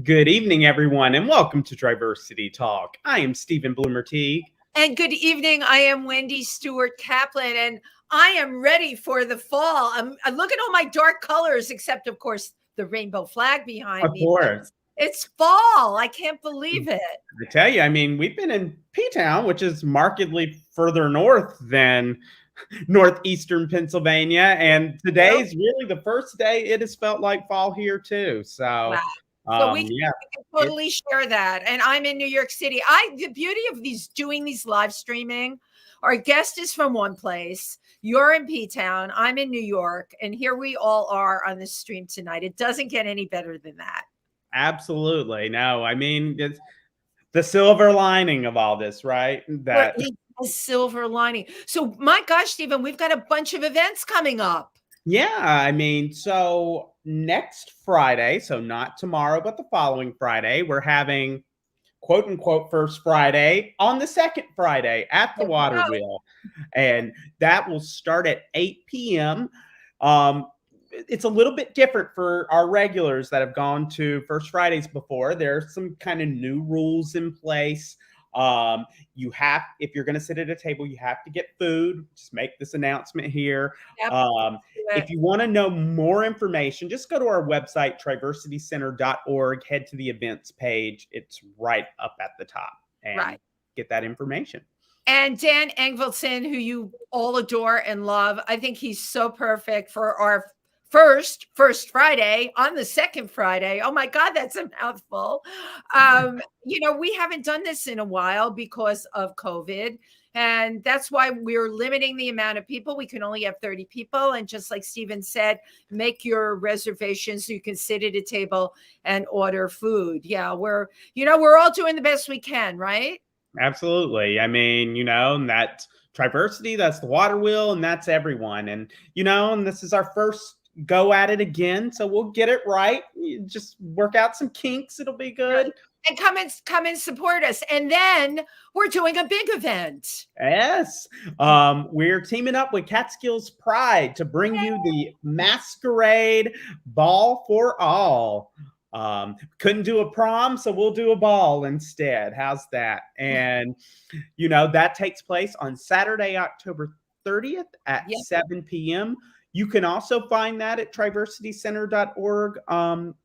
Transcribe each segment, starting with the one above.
Good evening, everyone, and welcome to TriVersity Talk. I am Steven Bloomer-Teague. And good evening. I am Wendy Stewart Kaplan, and I am ready for the fall. I look at all my dark colors, except, of course, the rainbow flag behind me. Of course. It's fall. I can't believe it. I tell you, I mean, we've been in P-Town, which is markedly further north than northeastern Pennsylvania, and today's really the first day it has felt like fall here, too. So, wow. So we can totally share that. And I'm in New York City. The beauty of doing these live streaming, our guest is from one place. You're in P-Town. I'm in New York. And here we all are on this stream tonight. It doesn't get any better than that. Absolutely. No, I mean, it's the silver lining of all this, right? That a silver lining. So my gosh, Steven, we've got a bunch of events coming up. Yeah, I mean, so next Friday, so not tomorrow, but the following Friday, we're having quote unquote First Friday on the second Friday at the Water Wheel. And that will start at 8 p.m. It's a little bit different for our regulars that have gone to First Fridays before. There's some kind of new rules in place. If you're going to sit at a table, you have to get food. Just make this announcement here. Yep. If you want to know more information, just go to our website, TriVersityCenter.org, head to the events page. It's right up at the top and get that information. And Dan Engvaldson, who you all adore and love, I think he's so perfect for our first Friday on the second Friday. Oh my God, that's a mouthful. We haven't done this in a while because of COVID. And that's why we're limiting the amount of people. We can only have 30 people. And just like Steven said, make your reservations so you can sit at a table and order food. Yeah, we're all doing the best we can, right? Absolutely. I mean, that's TriVersity, that's the Water Wheel, and that's everyone. And, and this is our first go at it again, so we'll get it right. You just work out some kinks, it'll be good. And come and support us. And then we're doing a big event. Yes. We're teaming up with Catskills Pride to bring you the Masquerade Ball for All. Couldn't do a prom, so we'll do a ball instead. How's that? And that takes place on Saturday, October 30th at 7 p.m. You can also find that at TriVersityCenter.org on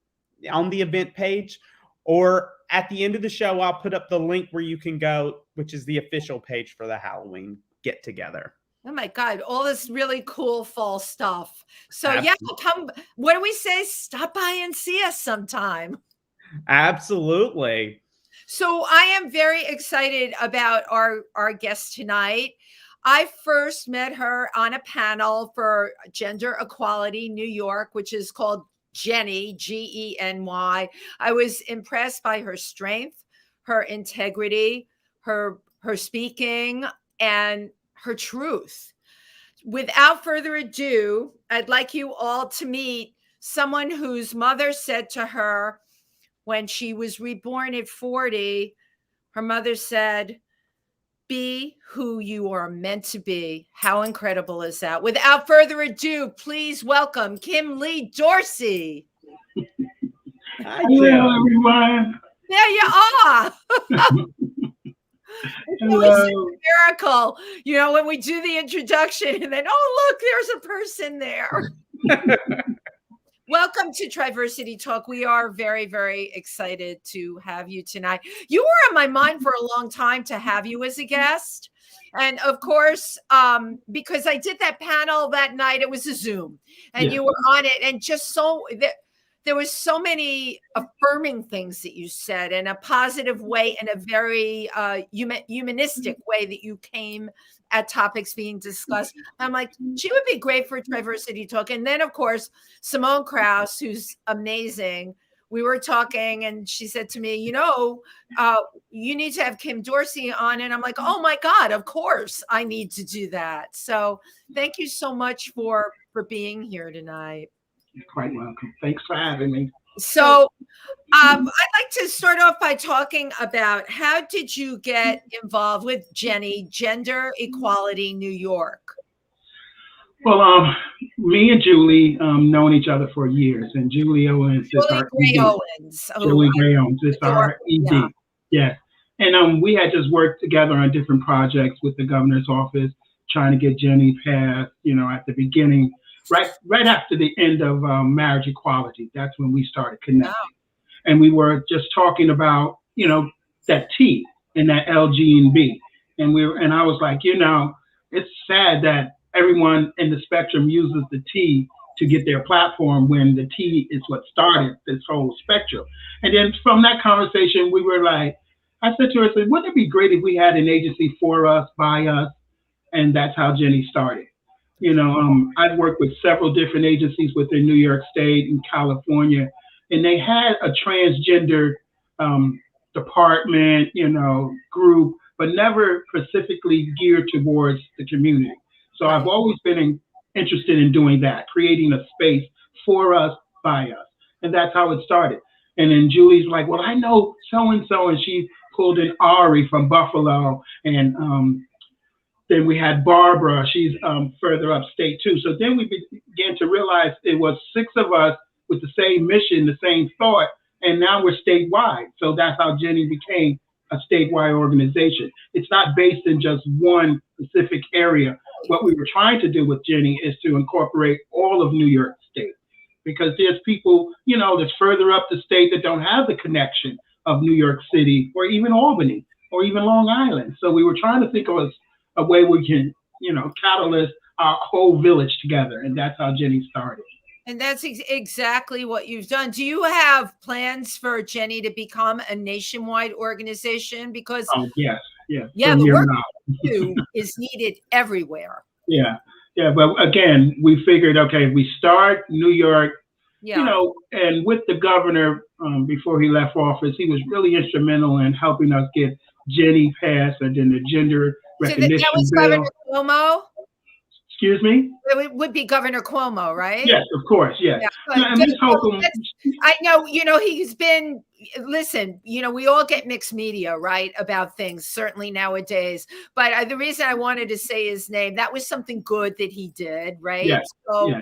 the event page, or at the end of the show, I'll put up the link where you can go, which is the official page for the Halloween get together. Oh my God, all this really cool fall stuff. So come, what do we say? Stop by and see us sometime. Absolutely. So I am very excited about our guest tonight. I first met her on a panel for Gender Equality New York, which is called GENY, G-E-N-Y. I was impressed by her strength, her integrity, her speaking, and her truth. Without further ado, I'd like you all to meet someone whose mother said to her when she was reborn at 40, her mother said, "Be who you are meant to be." How incredible is that? Without further ado, please welcome Kymlee Dorsey. Hello, everyone. There you are. It was a miracle, when we do the introduction and then, oh, look, there's a person there. Welcome to TriVersity Talk. We are very, very excited to have you tonight. You were on my mind for a long time to have you as a guest. And of course, because I did that panel that night, it was a Zoom and you were on it, and just there was so many affirming things that you said in a positive way, in a very humanistic way that you came at topics being discussed. I'm like, she would be great for TriVersity Talk. And then, of course, Simone Krauss, who's amazing, we were talking and she said to me, you need to have Kym Dorsey on. And I'm like, oh my God, of course I need to do that. So thank you so much for being here tonight. You're quite welcome. Thanks for having me. So I'd like to start off by talking about, how did you get involved with GENY, Gender Equality New York? Well, me and Julie known each other for years, and Julie Owens is Julie our Gray ED. Owens. Julie Gray Owens is our Yeah. ED. Yes. And we had just worked together on different projects with the governor's office, trying to get GENY passed, at the beginning, right after the end of marriage equality. That's when we started connecting. Wow. And we were just talking about, that T and that L, G, and B. And I was like, it's sad that everyone in the spectrum uses the T to get their platform when the T is what started this whole spectrum. And then from that conversation, we were like, I said to her, wouldn't it be great if we had an agency for us, by us? And that's how GENY started. I've worked with several different agencies within New York State and California, and they had a transgender department, group, but never specifically geared towards the community. So I've always been interested in doing that, creating a space for us, by us. And that's how it started. And then Julie's like, well, I know so-and-so, and she pulled in Ari from Buffalo. And then we had Barbara, she's further upstate too. So then we began to realize it was 6 of us with the same mission, the same thought, and now we're statewide. So that's how GENY became a statewide organization. It's not based in just one specific area. What we were trying to do with GENY is to incorporate all of New York State, because there's people, that's further up the state that don't have the connection of New York City or even Albany or even Long Island. So we were trying to think of a way we can, catalyst our whole village together. And that's how GENY started. And that's exactly what you've done. Do you have plans for GENY to become a nationwide organization? Because yes. Yeah, the work you do is needed everywhere. Yeah. But again, we figured, okay, if we start New York, and with the governor before he left office, he was really instrumental in helping us get GENY passed, and then the gender recognition that was bill. Governor Cuomo? Excuse me? It would be Governor Cuomo, right? Yes, of course, yes. Yeah, I know, he's been, listen, we all get mixed media, right, about things, certainly nowadays. But the reason I wanted to say his name, that was something good that he did, right? Yes, so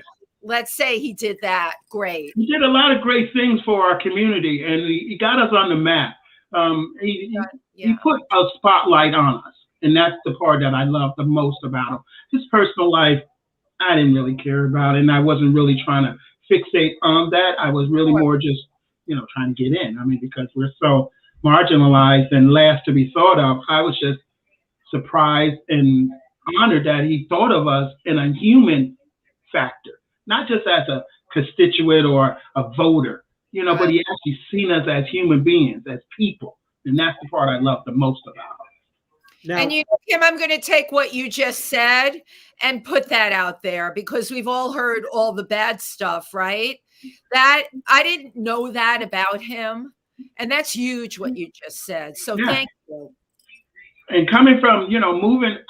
let's say he did that. Great. He did a lot of great things for our community, and he got us on the map. He put a spotlight on us. And that's the part that I love the most about him. His personal life, I didn't really care about, and I wasn't really trying to fixate on that. I was really more just, trying to get in. I mean, because we're so marginalized and last to be thought of, I was just surprised and honored that he thought of us in a human factor, not just as a constituent or a voter, but he actually seen us as human beings, as people. And that's the part I love the most about him. Now, and Kym, I'm going to take what you just said and put that out there, because we've all heard all the bad stuff, right? That I didn't know that about him. And that's huge what you just said. So thank you. And coming from,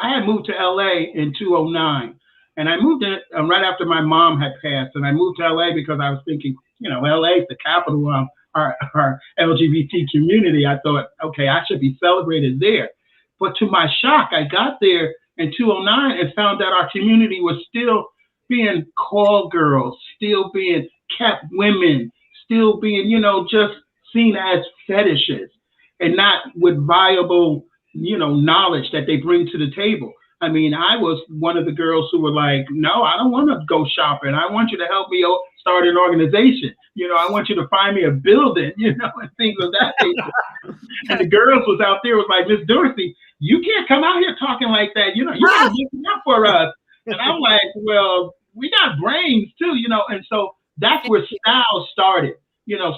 I had moved to LA in 2009, and I moved in right after my mom had passed. And I moved to LA because I was thinking, LA is the capital of our LGBT community. I thought, okay, I should be celebrated there. But to my shock, I got there in 2009 and found that our community was still being called girls, still being kept women, still being, just seen as fetishes, and not with viable, knowledge that they bring to the table. I mean, I was one of the girls who were like, no, I don't want to go shopping. I want you to help me start an organization. I want you to find me a building, and things of that nature. And the girls was out there was like, Miss Dorsey, you can't come out here talking like that. You gotta get up for us. And I'm like, well, we got brains too, and so that's where Style started.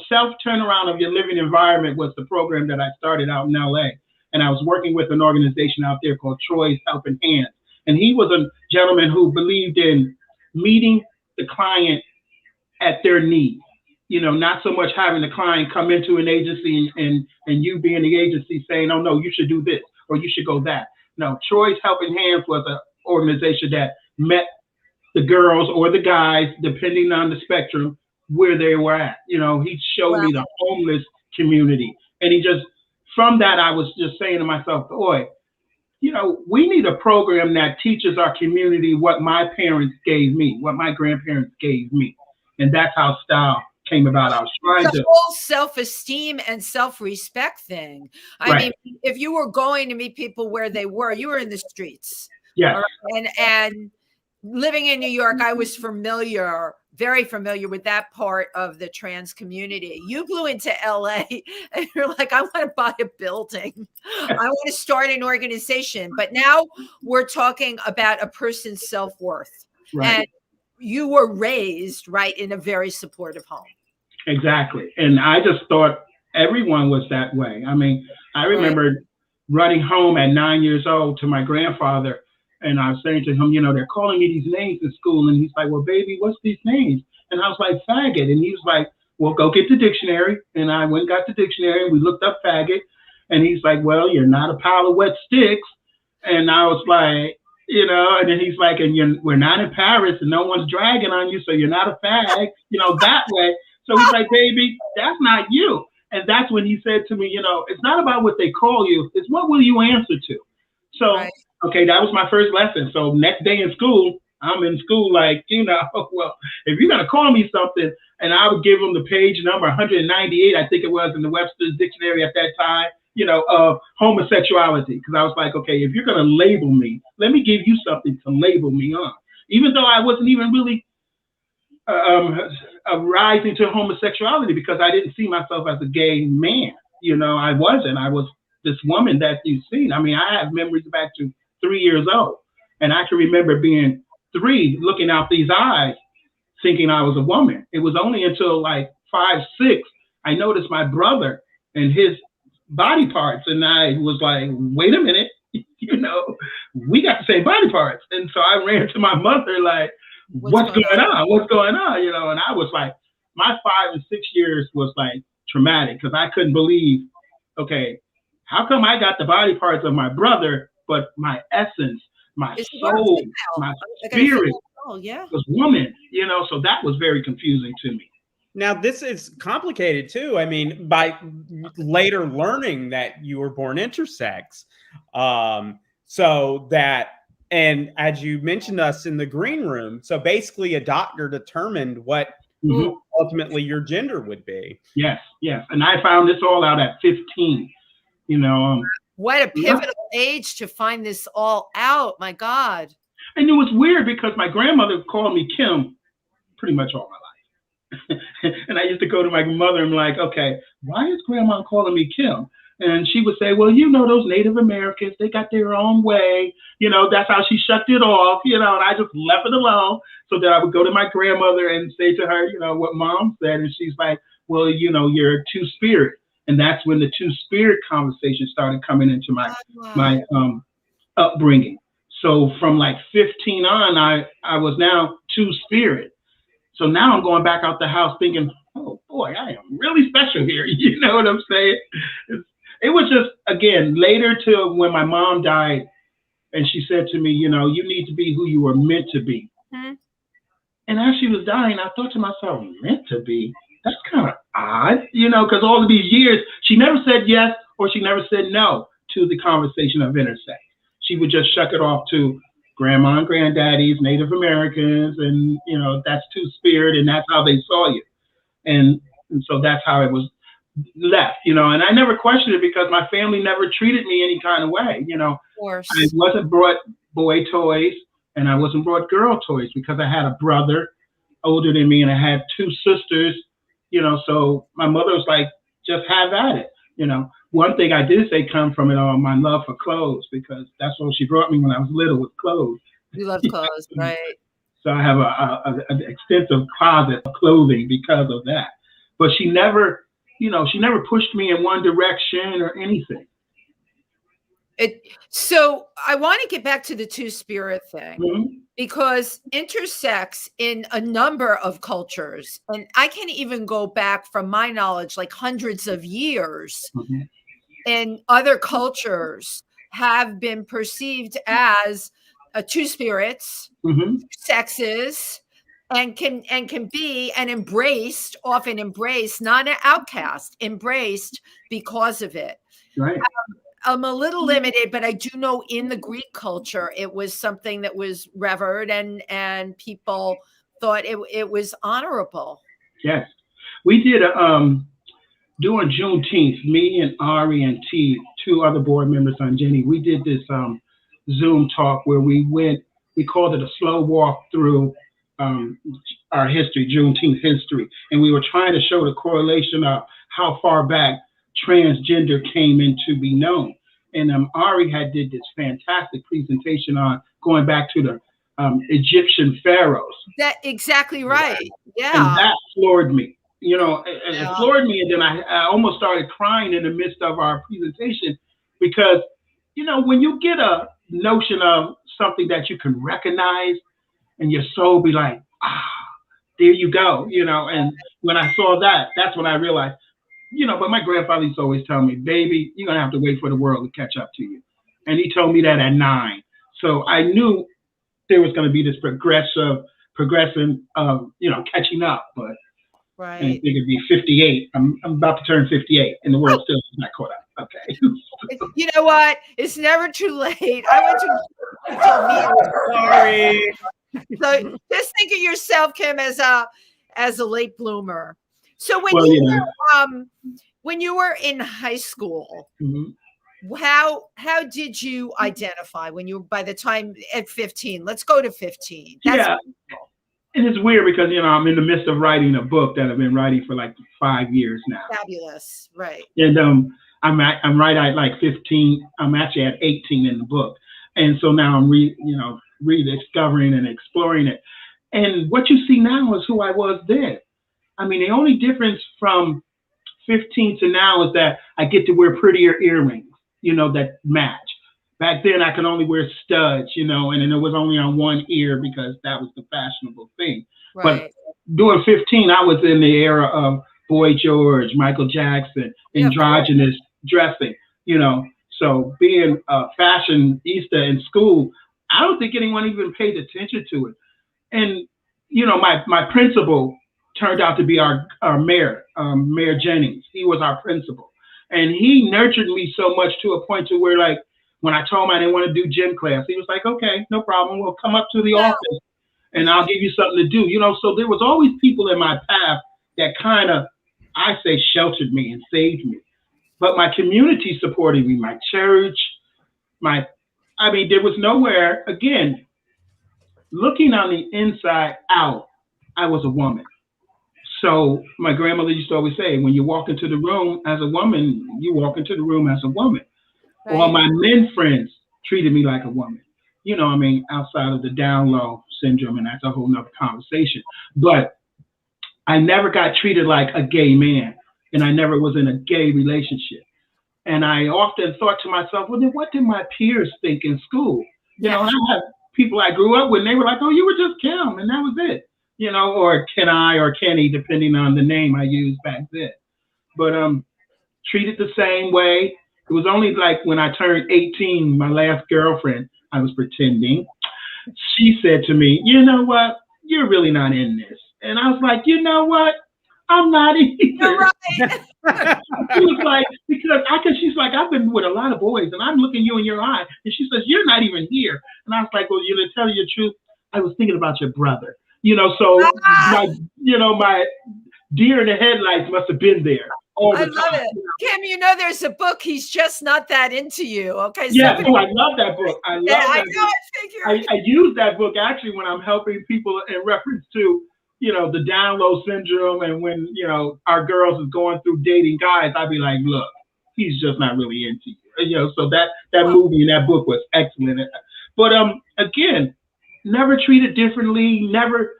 Self-turnaround of your living environment was the program that I started out in LA. And I was working with an organization out there called Troy's Helping Hands. And he was a gentleman who believed in meeting the client at their need. Not so much having the client come into an agency and you being the agency saying, oh, no, you should do this or you should go that. No, Troy's Helping Hands was an organization that met the girls or the guys, depending on the spectrum, where they were at. He showed me the homeless community. And from that, I was just saying to myself, boy, we need a program that teaches our community what my parents gave me, what my grandparents gave me. And that's how style came about. I was trying the whole self-esteem and self-respect thing. I mean, if you were going to meet people where they were, you were in the streets. Yeah. And living in New York, I was very familiar with that part of the trans community. You flew into LA and you're like, I want to buy a building. I want to start an organization. But now we're talking about a person's self-worth. Right. And you were raised, in a very supportive home. Exactly. And I just thought everyone was that way. I mean, I remember running home at 9 years old to my grandfather, and I was saying to him, they're calling me these names in school. And he's like, well, baby, what's these names? And I was like, faggot. And he was like, well, go get the dictionary. And I went and got the dictionary, and we looked up faggot. And he's like, well, you're not a pile of wet sticks. And I was like, and then he's like, and we're not in Paris and no one's dragging on you, so you're not a fag, that way. So he's like, baby, that's not you. And that's when he said to me, it's not about what they call you, it's what will you answer to? So, okay, that was my first lesson. So next day in school, I'm in school like, well, if you're going to call me something, and I would give them the page number 198, I think it was in the Webster's dictionary at that time, of homosexuality. Because I was like, okay, if you're going to label me, let me give you something to label me on. Even though I wasn't even really rising to homosexuality, because I didn't see myself as a gay man. I wasn't. I was this woman that you've seen. I mean, I have memories back to 3 years old. And I can remember being 3, looking out these eyes, thinking I was a woman. It was only until like 5, 6, I noticed my brother and his body parts. And I was like, wait a minute, we got the same body parts. And so I ran to my mother like, what's going on? What's going on? And I was like, my 5 and 6 years was like traumatic, because I couldn't believe, okay, how come I got the body parts of my brother, but my essence, my soul, my spirit was woman, so that was very confusing to me. Now, this is complicated too. I mean, by later learning that you were born intersex, so that, and as you mentioned us in the green room, so basically a doctor determined what ultimately your gender would be. Yes. And I found this all out at 15, What a pivotal age to find this all out. My God. And it was weird because my grandmother called me Kym pretty much all my life. And I used to go to my mother and be like, okay, why is grandma calling me Kym? And she would say, well, those Native Americans, they got their own way. That's how she shut it off, and I just left it alone, so that I would go to my grandmother and say to her, what mom said. And she's like, well, you're a two-spirit. And that's when the two-spirit conversation started coming into my upbringing. So from like 15 on, I was now two-spirit. So now I'm going back out the house thinking, oh boy, I am really special here. You know what I'm saying? It was just, again, later to when my mom died, and she said to me, you need to be who you were meant to be. Mm-hmm. And as she was dying, I thought to myself, meant to be? That's kind of odd, because all of these years, she never said yes or she never said no to the conversation of intersex. She would just shuck it off to grandma and granddaddies, Native Americans, and, that's two-spirit, and that's how they saw you. And so that's how it was left, and I never questioned it because my family never treated me any kind of way, Of course. I wasn't brought boy toys and I wasn't brought girl toys because I had a brother older than me and I had 2 sisters, so my mother was like, just have at it, One thing I did say come from it all, my love for clothes, because that's what she brought me when I was little, with clothes. You love clothes, right? So I have an extensive closet of clothing because of that. But she never pushed me in one direction or anything. So I want to get back to the two-spirit thing, because intersex in a number of cultures, and I can even go back from my knowledge, like hundreds of years, in other cultures have been perceived as two spirits, sexes, and can be and embraced, often embraced, not an outcast, embraced because of it. Right. I'm a little limited, but I do know in the Greek culture, it was something that was revered and people thought it was honorable. Yes. We did during Juneteenth, me and Ari and T, two other board members on GENY, we did this Zoom talk where we called it a slow walk through our history, Juneteenth history. And we were trying to show the correlation of how far back transgender came into be known. And Ari did this fantastic presentation on going back to the Egyptian pharaohs. That exactly right. Yeah. And that floored me. You know, it floored me. And then I almost started crying in the midst of our presentation because, you know, when you get a notion of something that you can recognize and your soul be like, there you go, you know. And when I saw that, that's when I realized, you know, but my grandfather used to always tell me, baby, you're going to have to wait for the world to catch up to you. And he told me that at 9. So I knew there was going to be this progression of, you know, catching up. But right. I think it'd be 58. I'm about to turn 58 and the world still is not caught up. Okay. You know what? It's never too late. I went to Sorry. So just think of yourself, Kym, as a late bloomer. So when you were in high school, mm-hmm. how did you identify when you by the time at 15? Let's go to 15. That's and it's weird because, you know, I'm in the midst of writing a book that I've been writing for like 5 years now. Fabulous, right? And I'm right at like 15. I'm actually at 18 in the book, and so now I'm rediscovering and exploring it. And what you see now is who I was then. I mean, the only difference from 15 to now is that I get to wear prettier earrings, you know, that match. Back then, I could only wear studs, you know, and then it was only on one ear because that was the fashionable thing. Right. But during 15, I was in the era of Boy George, Michael Jackson, androgynous dressing, you know. So being a fashionista in school, I don't think anyone even paid attention to it. And, you know, my principal turned out to be our mayor, Mayor Jennings. He was our principal. And he nurtured me so much to a point to where, like, when I told him I didn't want to do gym class, he was like, okay, no problem. We'll come up to the office and I'll give you something to do. You know, so there was always people in my path that kind of, I say, sheltered me and saved me. But my community supported me, my church, there was nowhere, again, looking on the inside out, I was a woman. So my grandmother used to always say, when you walk into the room as a woman, you walk into the room as a woman. Right. All my men friends treated me like a woman. You know, I mean, outside of the down low syndrome, and that's a whole nother conversation. But I never got treated like a gay man, and I never was in a gay relationship. And I often thought to myself, well, then what did my peers think in school? You know, I had people I grew up with, and they were like, oh, you were just Kym, and that was it. You know, or Kenai or Kenny, depending on the name I used back then. But treated the same way. It was only like when I turned 18, my last girlfriend, I was pretending. She said to me, you know what? You're really not in this. And I was like, you know what? I'm not either. You're right. She was like, she's like, I've been with a lot of boys and I'm looking you in your eye. And she says, you're not even here. And I was like, well, you know, to tell you the truth, I was thinking about your brother. You know, so my deer in the headlights must have been there all the time. I love it. Kym, you know, there's a book, He's Just Not That Into You. Okay. Yeah, I love that book. I love that I know, book. I use that book actually when I'm helping people in reference to, you know, the down low syndrome, and when, you know, our girls is going through dating guys, I'd be like, look, he's just not really into you. You know, so that movie and that book was excellent. But again, never treated differently, never.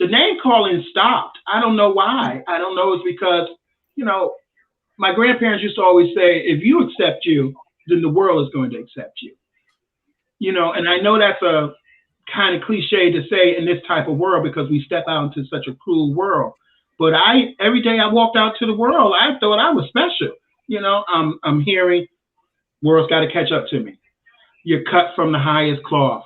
The name calling stopped. I don't know why. I don't know. It's because, you know, my grandparents used to always say, if you accept you, then the world is going to accept you. You know, and I know that's a kind of cliche to say in this type of world because we step out into such a cruel world. But every day I walked out to the world, I thought I was special. You know, I'm hearing, world's got to catch up to me. You're cut from the highest cloth.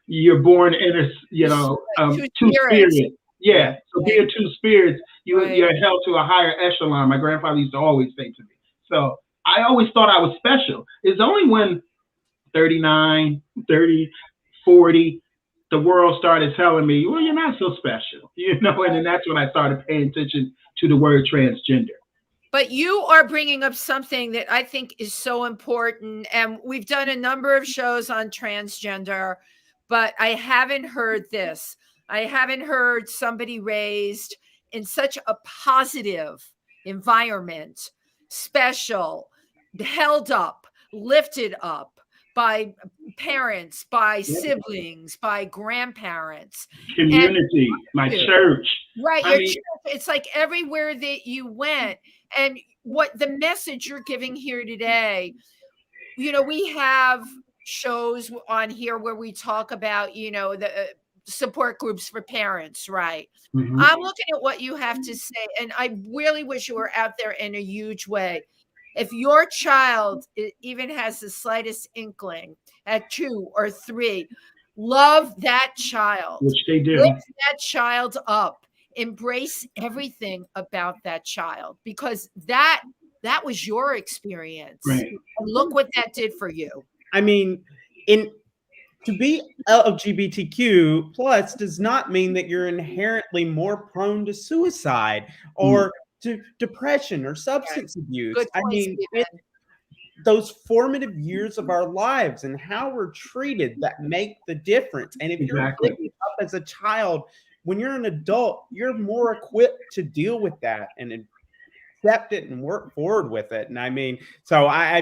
You're born in two spirits. Yeah. So being two spirits, you're held to a higher echelon. My grandfather used to always say to me. So I always thought I was special. It's only when 39, 30, 40, the world started telling me, well, you're not so special, you know, and then that's when I started paying attention to the word transgender. But you are bringing up something that I think is so important. And we've done a number of shows on transgender, but I haven't heard this. I haven't heard somebody raised in such a positive environment, special, held up, lifted up by parents, by siblings, by grandparents, community, my church. Right. Your church, it's like everywhere that you went. And what the message you're giving here today, you know, we have shows on here where we talk about, you know, the support groups for parents, right? Mm-hmm. I'm looking at what you have to say, and I really wish you were out there in a huge way. If your child even has the slightest inkling at 2 or 3, love that child. Which they do. Lift that child up. Embrace everything about that child, because that was your experience. Right. And look what that did for you. I mean, to be LGBTQ plus does not mean that you're inherently more prone to suicide or to depression or substance abuse. Good point, I mean, those formative years of our lives and how we're treated that make the difference. And if you're picking up as a child, when you're an adult, you're more equipped to deal with that and accept it and work forward with it. And I mean, so I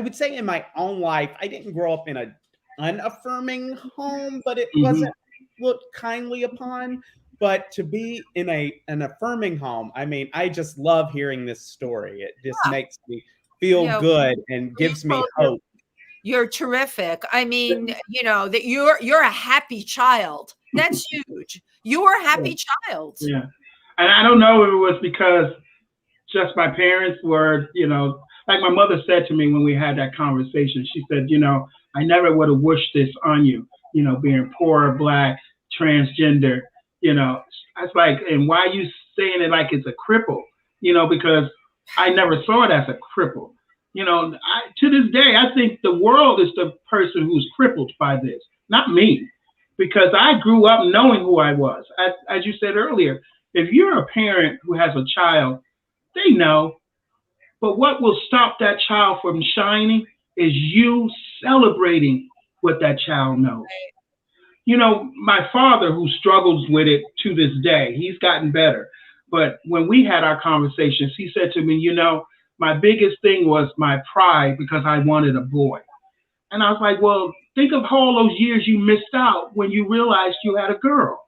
would say in my own life, I didn't grow up in an unaffirming home, but it wasn't looked kindly upon. But to be in an affirming home, I mean, I just love hearing this story. It just makes me feel good and gives me hope. You're terrific. I mean, you know, that you're a happy child. That's huge. You are a happy child. Yeah. And I don't know if it was because just my parents were, you know, like my mother said to me when we had that conversation, she said, you know, I never would have wished this on you, you know, being poor, Black, transgender, you know. I was like, and why are you saying it like it's a cripple? You know, because I never saw it as a cripple. You know, to this day, I think the world is the person who's crippled by this, not me, because I grew up knowing who I was. As you said earlier, if you're a parent who has a child, they know. But what will stop that child from shining is you celebrating what that child knows. You know, my father, who struggles with it to this day, he's gotten better. But when we had our conversations, he said to me, you know, my biggest thing was my pride because I wanted a boy. And I was like, well, think of all those years you missed out when you realized you had a girl.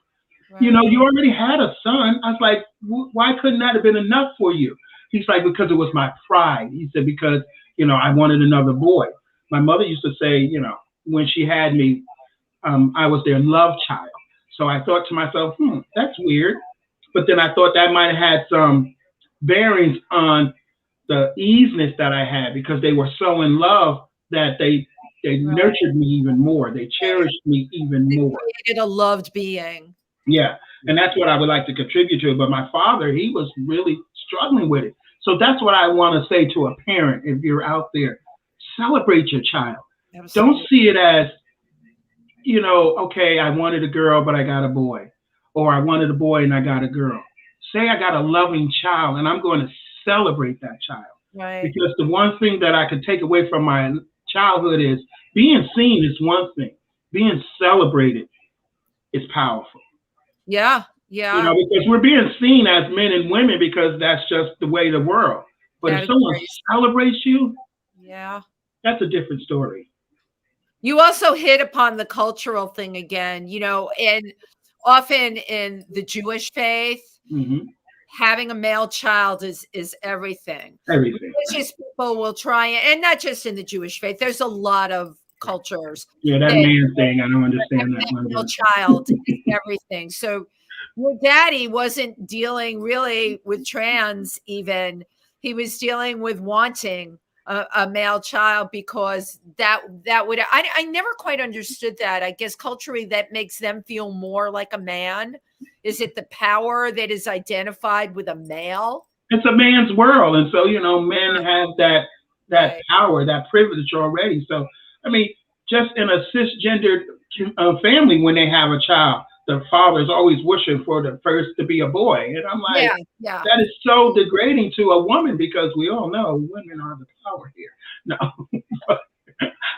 Right. You know, you already had a son. I was like, why couldn't that have been enough for you? He's like, because it was my pride. He said, because, you know, I wanted another boy. My mother used to say, you know, when she had me, I was their love child. So I thought to myself, that's weird. But then I thought that might have had some bearings on the easiness that I had, because they were so in love that they nurtured me even more. They cherished me even more. Created a loved being. Yeah. And that's what I would like to contribute to. But my father, he was really struggling with it. So that's what I want to say to a parent. If you're out there, celebrate your child. Absolutely. Don't see it as, you know, okay, I wanted a girl, but I got a boy. Or I wanted a boy and I got a girl. Say I got a loving child and I'm going to celebrate that child. Right. Because the one thing that I could take away from my childhood is being seen is one thing. Being celebrated is powerful. Yeah. Yeah. You know, because we're being seen as men and women because that's just the way of the world. But if someone celebrates you, that's a different story. You also hit upon the cultural thing again, you know, and often in the Jewish faith, having a male child is everything. Everything. Religious people will try, and not just in the Jewish faith. There's a lot of cultures. Yeah, that man thing, I don't understand that one. Male child is everything. So your daddy wasn't dealing really with trans even. He was dealing with wanting a male child because that would, I never quite understood that. I guess culturally that makes them feel more like a man. Is it the power that is identified with a male? it's a man's world, and so men have that Right. power, that privilege already. So I mean, just in a cisgendered family, when they have a child, the father is always wishing for the first to be a boy, and I'm like, Yeah. that is so degrading to a woman, because we all know women are the power here. No,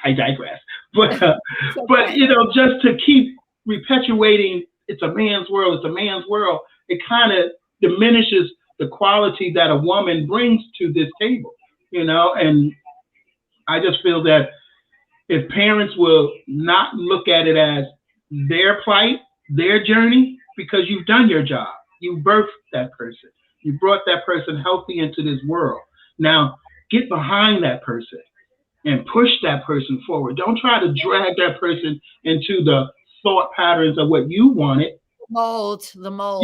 I digress. But but just to keep perpetuating, it's a man's world, it kind of diminishes the quality that a woman brings to this table, and I just feel that if parents will not look at it as their plight, their journey, because you've done your job, you birthed that person, you brought that person healthy into this world. Now get behind that person and push that person forward. Don't try to drag that person into the thought patterns of what you wanted. The mold.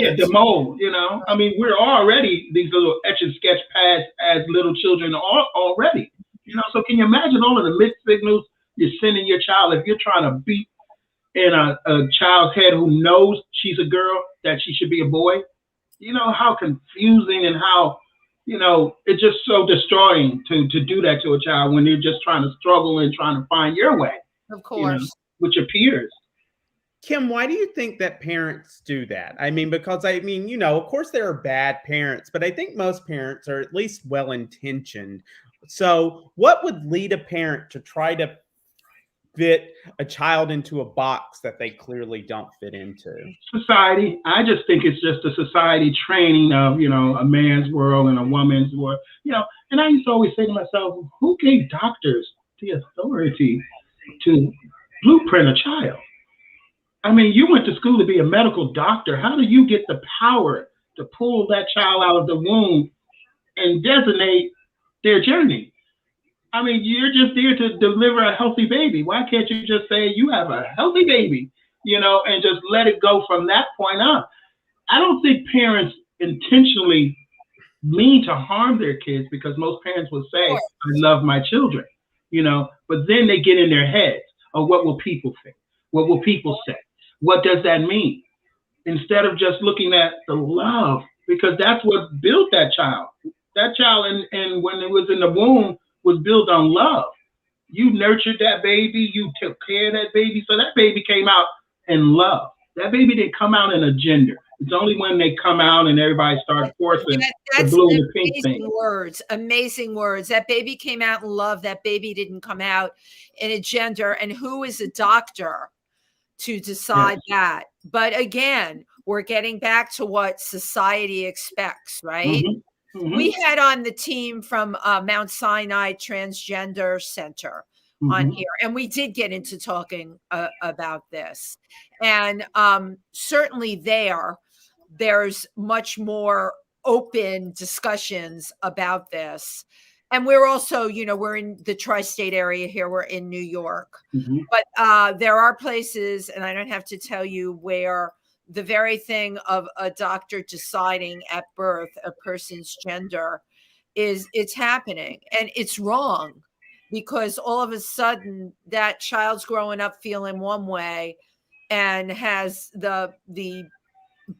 Yeah, the mold, I mean, we're already these little etch and sketch pads as little children already. So can you imagine all of the mixed signals you're sending your child if you're trying to beat in a child's head who knows she's a girl that she should be a boy? How confusing and how, it's just so destroying to do that to a child when they're just trying to struggle and trying to find your way. Of course. With your peers. Kym, why do you think that parents do that? I mean, because of course there are bad parents, but I think most parents are at least well-intentioned. So what would lead a parent to try to fit a child into a box that they clearly don't fit into? Society. I just think it's just a society training of, a man's world and a woman's world, and I used to always say to myself, who gave doctors the authority to blueprint a child? I mean, you went to school to be a medical doctor. How do you get the power to pull that child out of the womb and designate their journey? I mean, you're just there to deliver a healthy baby. Why can't you just say you have a healthy baby, and just let it go from that point on? I don't think parents intentionally mean to harm their kids, because most parents will say, I love my children, but then they get in their heads of what will people think? What will people say? What does that mean? Instead of just looking at the love, because that's what built that child. That child, and when it was in the womb, was built on love. You nurtured that baby, you took care of that baby, so that baby came out in love. That baby didn't come out in a gender. It's only when they come out and everybody starts forcing the blue and the pink thing. Amazing words. That baby came out in love. That baby didn't come out in a gender. And who is a doctor to decide that? But again, we're getting back to what society expects, right? We had on the team from Mount Sinai Transgender Center on here, and we did get into talking about this. And certainly there's much more open discussions about this. And we're also, we're in the tri-state area here. We're in New York. But there are places, and I don't have to tell you, where the very thing of a doctor deciding at birth a person's gender it's happening, and it's wrong, because all of a sudden that child's growing up feeling one way and has the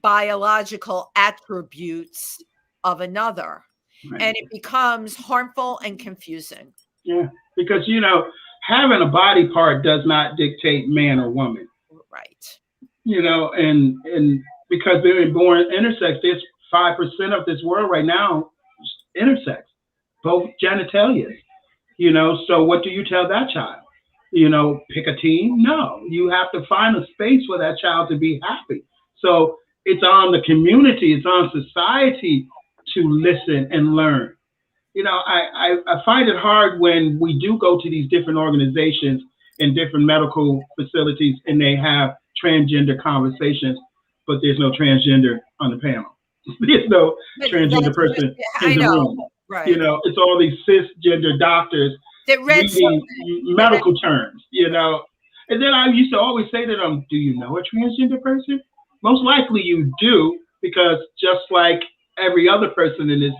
biological attributes of another. And it becomes harmful and confusing. Yeah, because having a body part does not dictate man or woman. Right. And because they're born intersex, there's 5% of this world right now intersex, both genitalia. So what do you tell that child? Pick a team? No, you have to find a space for that child to be happy. So it's on the community, it's on society to listen and learn. I find it hard when we do go to these different organizations and different medical facilities, and they have transgender conversations, but there's no transgender on the panel. There's no transgender person in the room. Right. It's all these cisgender doctors reading medical terms, And then I used to always say to them, do you know a transgender person? Most likely you do, because just like every other person in this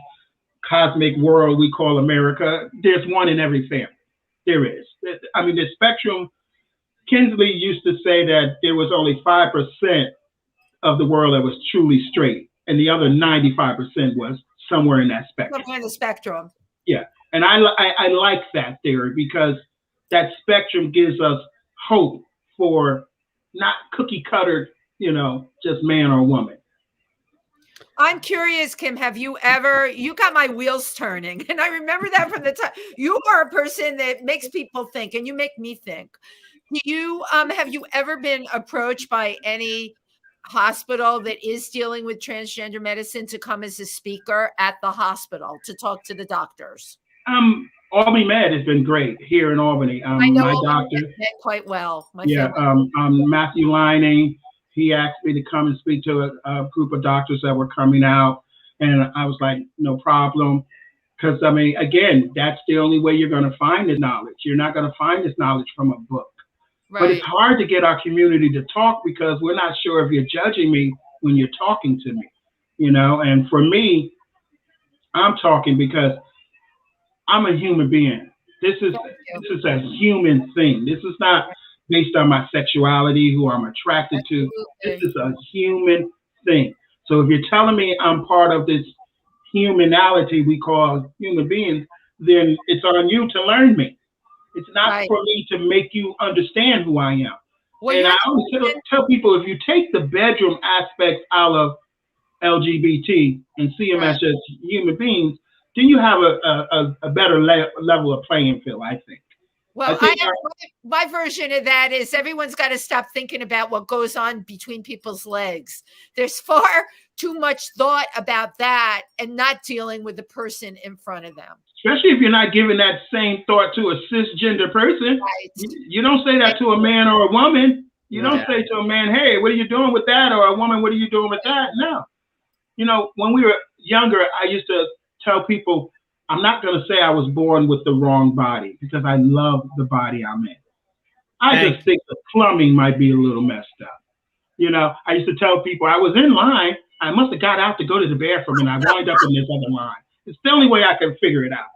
cosmic world we call America, there's one in every family. There is. I mean, the spectrum, Kymlee used to say that there was only 5% of the world that was truly straight, and the other 95% was somewhere in that spectrum. Somewhere in the spectrum. Yeah, and I like that theory because that spectrum gives us hope for not cookie cutter, just man or woman. I'm curious, Kym, have you got my wheels turning. And I remember that from the time you are a person that makes people think and you make me think. Have you ever been approached by any hospital that is dealing with transgender medicine to come as a speaker at the hospital to talk to the doctors? Albany Med has been great here in Albany. I know my doctor quite well. Matthew Lining, he asked me to come and speak to a group of doctors that were coming out, and I was like, no problem, because again, that's the only way you're going to find this knowledge. You're not going to find this knowledge from a book. Right. But it's hard to get our community to talk because we're not sure if you're judging me when you're talking to me, And for me, I'm talking because I'm a human being. This is a human thing. This is not based on my sexuality, who I'm attracted to. This is a human thing. So if you're telling me I'm part of this humanality we call human beings, then it's on you to learn me. It's not for me to make you understand who I am. Well, and I always tell people, if you take the bedroom aspects out of LGBT and see them as just human beings, then you have a better level of playing field, I think. Well, my version of that is everyone's got to stop thinking about what goes on between people's legs. There's far too much thought about that and not dealing with the person in front of them. Especially if you're not giving that same thought to a cisgender person. Right. You don't say that to a man or a woman. You don't say to a man, hey, what are you doing with that? Or a woman, what are you doing with that? No. When we were younger, I used to tell people, I'm not going to say I was born with the wrong body because I love the body I'm in. I just think the plumbing might be a little messed up. I used to tell people I was in line. I must have got out to go to the bathroom and I wound up in this other line. It's the only way I can figure it out.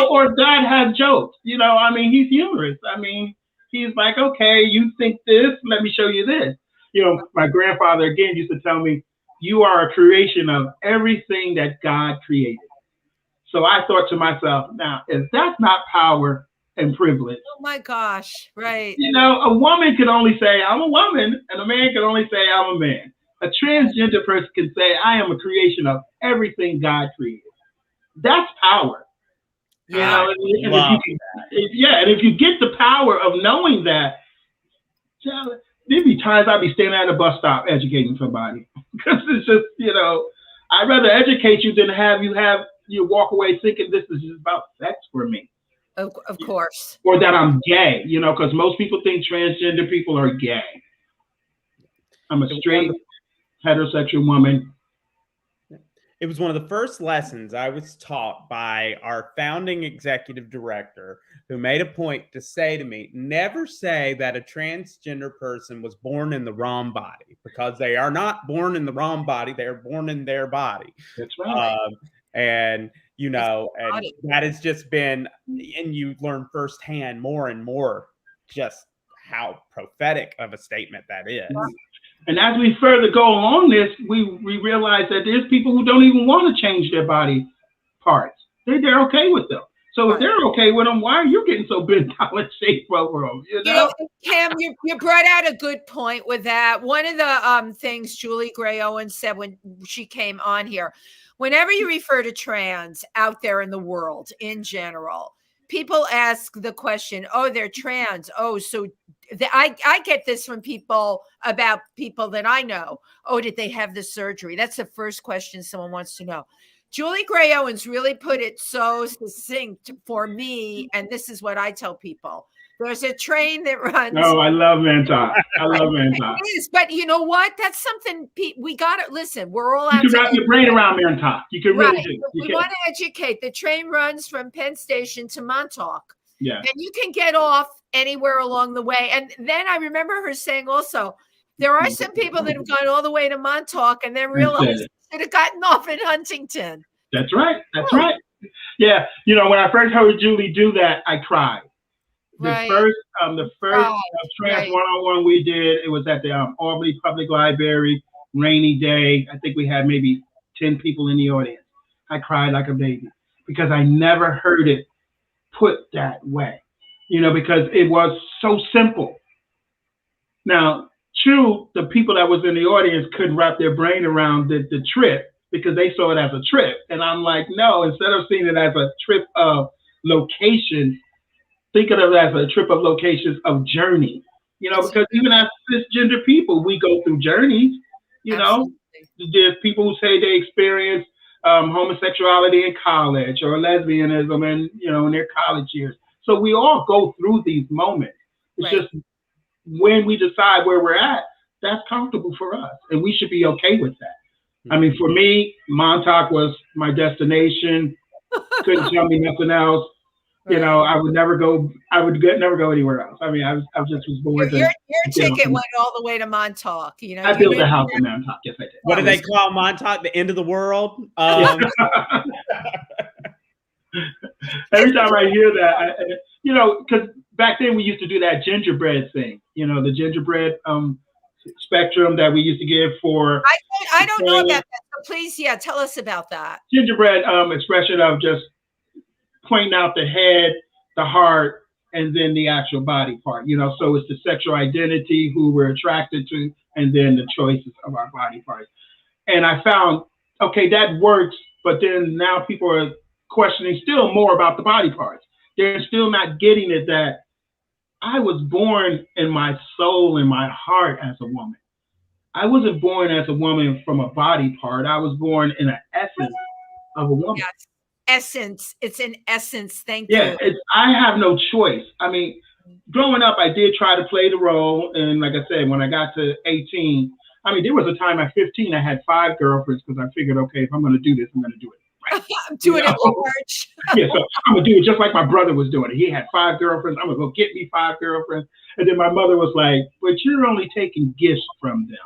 Or God has jokes. He's humorous. He's like, okay, you think this, let me show you this. My grandfather, again, used to tell me, you are a creation of everything that God created. So I thought to myself, now, if that's not power and privilege. Oh my gosh, right. A woman can only say, I'm a woman, and a man can only say, I'm a man. A transgender person can say, I am a creation of everything God created. That's power. Yeah. And if you get the power of knowing that, there'd be times I'd be standing at a bus stop educating somebody. Because it's just, I'd rather educate you than have you walk away thinking this is just about sex for me. Of course. Or that I'm gay, because most people think transgender people are gay. I'm a straight heterosexual woman. It was one of the first lessons I was taught by our founding executive director, who made a point to say to me, never say that a transgender person was born in the wrong body, because they are not born in the wrong body. They are born in their body. That's right. And that has just been, and you learn firsthand more and more just how prophetic of a statement that is. And as we further go along this, we realize that there's people who don't even want to change their body parts. They're okay with them. So if they're okay with them, why are you getting so bent out of shape over them? Kym, you brought out a good point with that. One of the things Julie Gray Owens said when she came on here, whenever you refer to trans out there in the world in general, people ask the question, oh, they're trans. Oh, so I get this from people about people that I know. Oh, did they have the surgery? That's the first question someone wants to know. Julie Gray Owens really put it so succinct for me, and this is what I tell people. There's a train that runs. Oh, I love Mantalk. I love Mantalk. It is, but you know what? That's something we got to listen. We're all out. You can wrap your brain around Mantalk. You can really do. We want to educate. The train runs from Penn Station to Montauk. Yeah. And you can get off anywhere along the way. And then I remember her saying also, there are some people that have gone all the way to Montauk and then realized they should have gotten off in Huntington. That's right. That's right. Yeah. When I first heard Julie do that, I cried. The first trans one-on-one we did, it was at the Albany Public Library, rainy day. I think we had maybe 10 people in the audience. I cried like a baby because I never heard it put that way, because it was so simple. Now, true, the people that was in the audience couldn't wrap their brain around the trip because they saw it as a trip. And I'm like, no, instead of seeing it as a trip of locations, think of it as a trip of locations of journey, because even as cisgender people, we go through journeys, There's people who say they experience homosexuality in college or lesbianism in their college years. So we all go through these moments. It's just when we decide where we're at, that's comfortable for us. And we should be okay with that. I mean, for me, Montauk was my destination. Couldn't tell me nothing else. I would never go. Never go anywhere else. I mean, I just was born. Your ticket went all the way to Montauk. I built a house in Montauk. Yes, I did. What do they call Montauk? The end of the world. Every time I hear that, because back then we used to do that gingerbread thing. The gingerbread spectrum that we used to give for. I don't know about that. So please, tell us about that. Gingerbread expression of just pointing out the head, the heart, and then the actual body part. So it's the sexual identity, who we're attracted to, and then the choices of our body parts. And I found, okay, that works, but then now people are questioning still more about the body parts. They're still not getting it that I was born in my soul and my heart as a woman. I wasn't born as a woman from a body part. I was born in an essence of a woman. Yes. Essence. It's an essence. Thank you. Yeah, I have no choice. I mean, growing up, I did try to play the role. And like I said, when I got to 18, I mean, there was a time at 15, I had 5 girlfriends because I figured, okay, if I'm going to do this, I'm going to do it right. I'm doing it large. Yeah, so I'm going to do it just like my brother was doing it. He had 5 girlfriends. I'm going to go get me 5 girlfriends. And then my mother was like, but you're only taking gifts from them.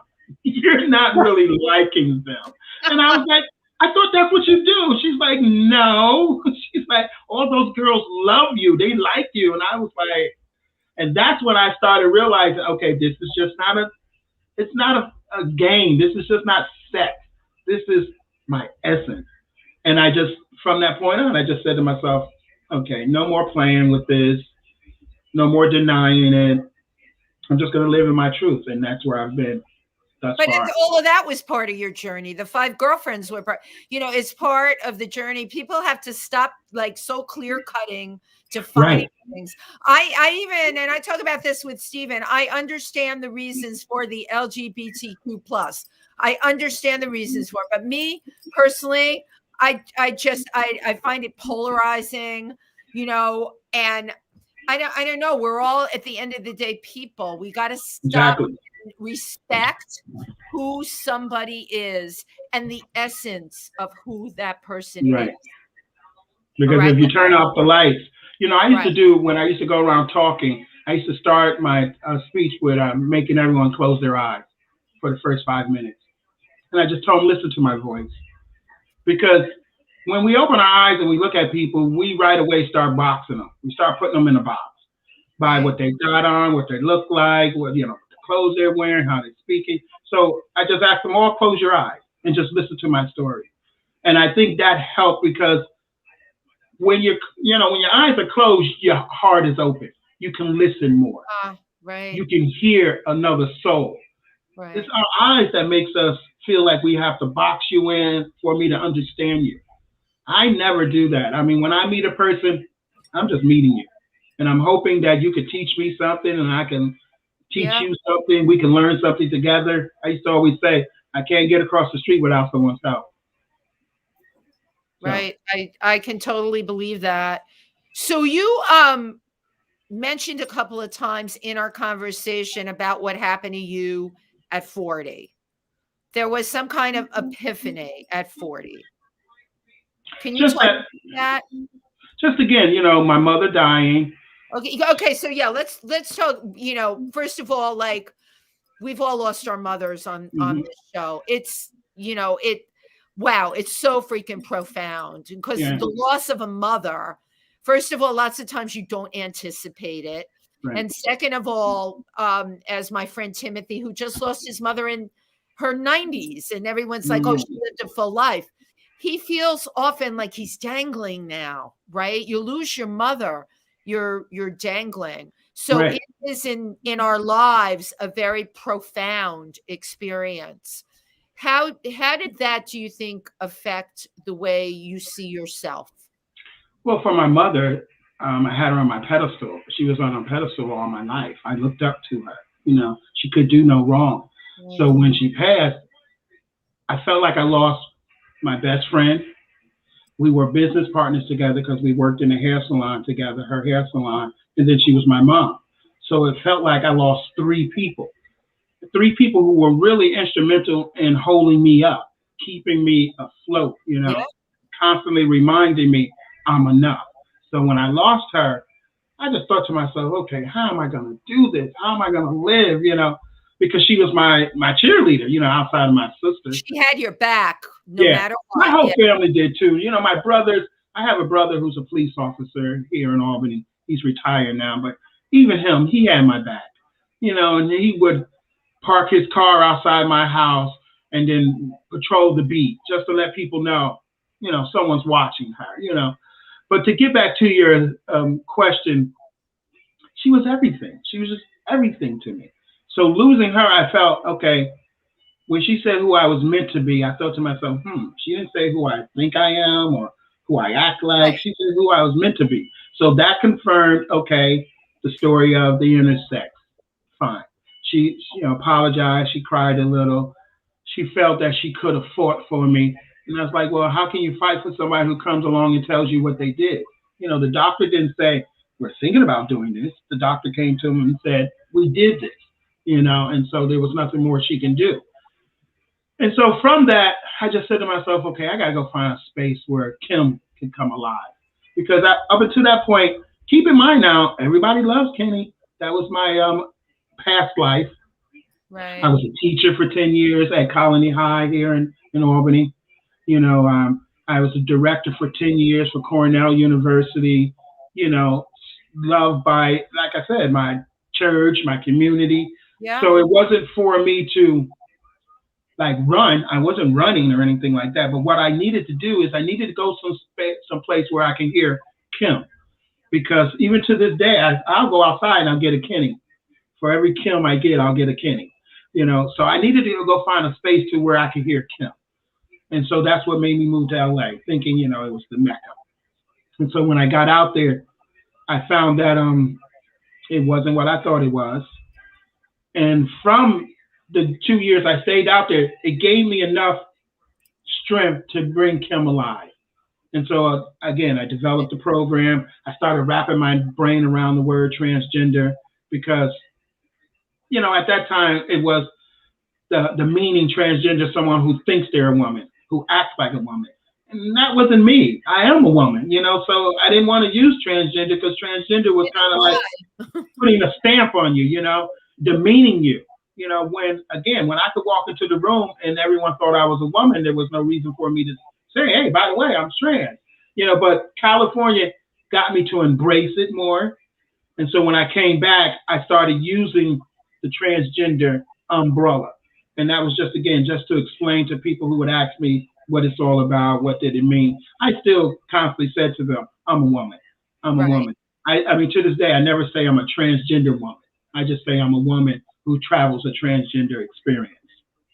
You're not really liking them. And I was like, I thought that's what you do. She's like, no. She's like, all those girls love you. They like you. And I was like, and that's when I started realizing, okay, this is just it's not a game. This is just not sex. This is my essence. And I just, from that point on, I just said to myself, okay, no more playing with this. No more denying it. I'm just going to live in my truth. And that's where I've been. But all of that was part of your journey. The 5 girlfriends were part, it's part of the journey. People have to stop so clear cutting to find things. I even, and I talk about this with Steven, I understand the reasons for the LGBTQ plus. I understand the reasons for it. But me personally, I find it polarizing, and I don't know. We're all at the end of the day, people. We got to stop. Exactly. Respect who somebody is and the essence of who that person is. Because if you turn off the lights, I used to do, when I used to go around talking, I used to start my speech with making everyone close their eyes for the first 5 minutes. And I just told them, listen to my voice. Because when we open our eyes and we look at people, we right away start boxing them. We start putting them in a box by what they got on, what they look like, what, clothes they're wearing, how they're speaking. So I just asked them all, close your eyes and just listen to my story. And I think that helped because when your eyes are closed, your heart is open. You can listen more. You can hear another soul. It's our eyes that makes us feel like we have to box you in for me to understand you. I never do that. I mean, when I meet a person, I'm just meeting you. And I'm hoping that you could teach me something and I can teach you something. We can learn something together. I used to always say, I can't get across the street without someone's help. Right. I can totally believe that. So you mentioned a couple of times in our conversation about what happened to you at 40. There was some kind of epiphany at 40. Can you talk that? Just again, my mother dying. Okay. So let's talk, first of all, we've all lost our mothers on this show. It's, it's so freaking profound because the loss of a mother, first of all, lots of times you don't anticipate it. Right. And second of all, as my friend Timothy, who just lost his mother in her 90s, and everyone's like, oh, she lived a full life. he feels often like he's dangling now, right? You lose your mother, you're dangling. So Right. it is in our lives a very profound experience. How did that, do you think, affect the way you see yourself? Well, for my mother, I had her on my pedestal. She was on a pedestal all my life. I looked up to her. You know, she could do no wrong. So when she passed, I felt like I lost my best friend. We were business partners together because we worked in a hair salon together, her hair salon, and then she was my mom. So it felt like I lost three people who were really instrumental in holding me up, keeping me afloat, you know, constantly reminding me I'm enough. So when I lost her, I just thought to myself, okay, how am I going to do this? How am I going to live? You know, because she was my cheerleader, you know, outside of my sisters. She had your back no matter what. My whole family did too. You know, my brothers, I have a brother who's a police officer here in Albany. He's retired now, but even him, he had my back, you know, and he would park his car outside my house and then patrol the beat just to let people know, you know, someone's watching her, you know. But to get back to your question, she was everything. She was just everything to me. So losing her, I felt, okay, when she said who I was meant to be, I thought to myself, she didn't say who I think I am or who I act like. She said who I was meant to be. So that confirmed, okay, the story of the intersex. Fine. She you know, apologized. She cried a little. She felt that she could have fought for me. And I was like, well, how can you fight for somebody who comes along and tells you what they did? You know, the doctor didn't say, we're thinking about doing this. The doctor came to him and said, we did this, you know, and so there was nothing more she can do. And so from that, I just said to myself, okay, I got to go find a space where Kym can come alive. Because up until that point, keep in mind now, everybody loves Kenny. That was my past life. Right. I was a teacher for 10 years at Colony High here in Albany. You know, I was a director for 10 years for Cornell University, you know, loved by, like I said, my church, my community. Yeah. So it wasn't for me to like run. I wasn't running or anything like that. But what I needed to do is I needed to go some place where I can hear Kym. Because even to this day, I'll go outside and I'll get a Kenny. For every Kym I get, I'll get a Kenny. You know, so I needed to go find a space to where I could hear Kym. And so that's what made me move to LA, thinking, you know, it was the Mecca. And so when I got out there, I found that it wasn't what I thought it was. And from the 2 years I stayed out there, it gave me enough strength to bring Kym alive. And so, again, I developed a program. I started wrapping my brain around the word transgender because, you know, at that time, it was the meaning transgender, someone who thinks they're a woman, who acts like a woman. And that wasn't me. I am a woman, you know, so I didn't want to use transgender because transgender was kind of like putting a stamp on you, you know, demeaning you. You know, when I could walk into the room and everyone thought I was a woman, there was no reason for me to say, hey, by the way, I'm trans. You know, but California got me to embrace it more. And so when I came back, I started using the transgender umbrella. And that was just, again, just to explain to people who would ask me what it's all about, what did it mean. I still constantly said to them, I'm a woman. I'm a woman. I mean, to this day, I never say I'm a transgender woman. I just say I'm a woman who travels a transgender experience.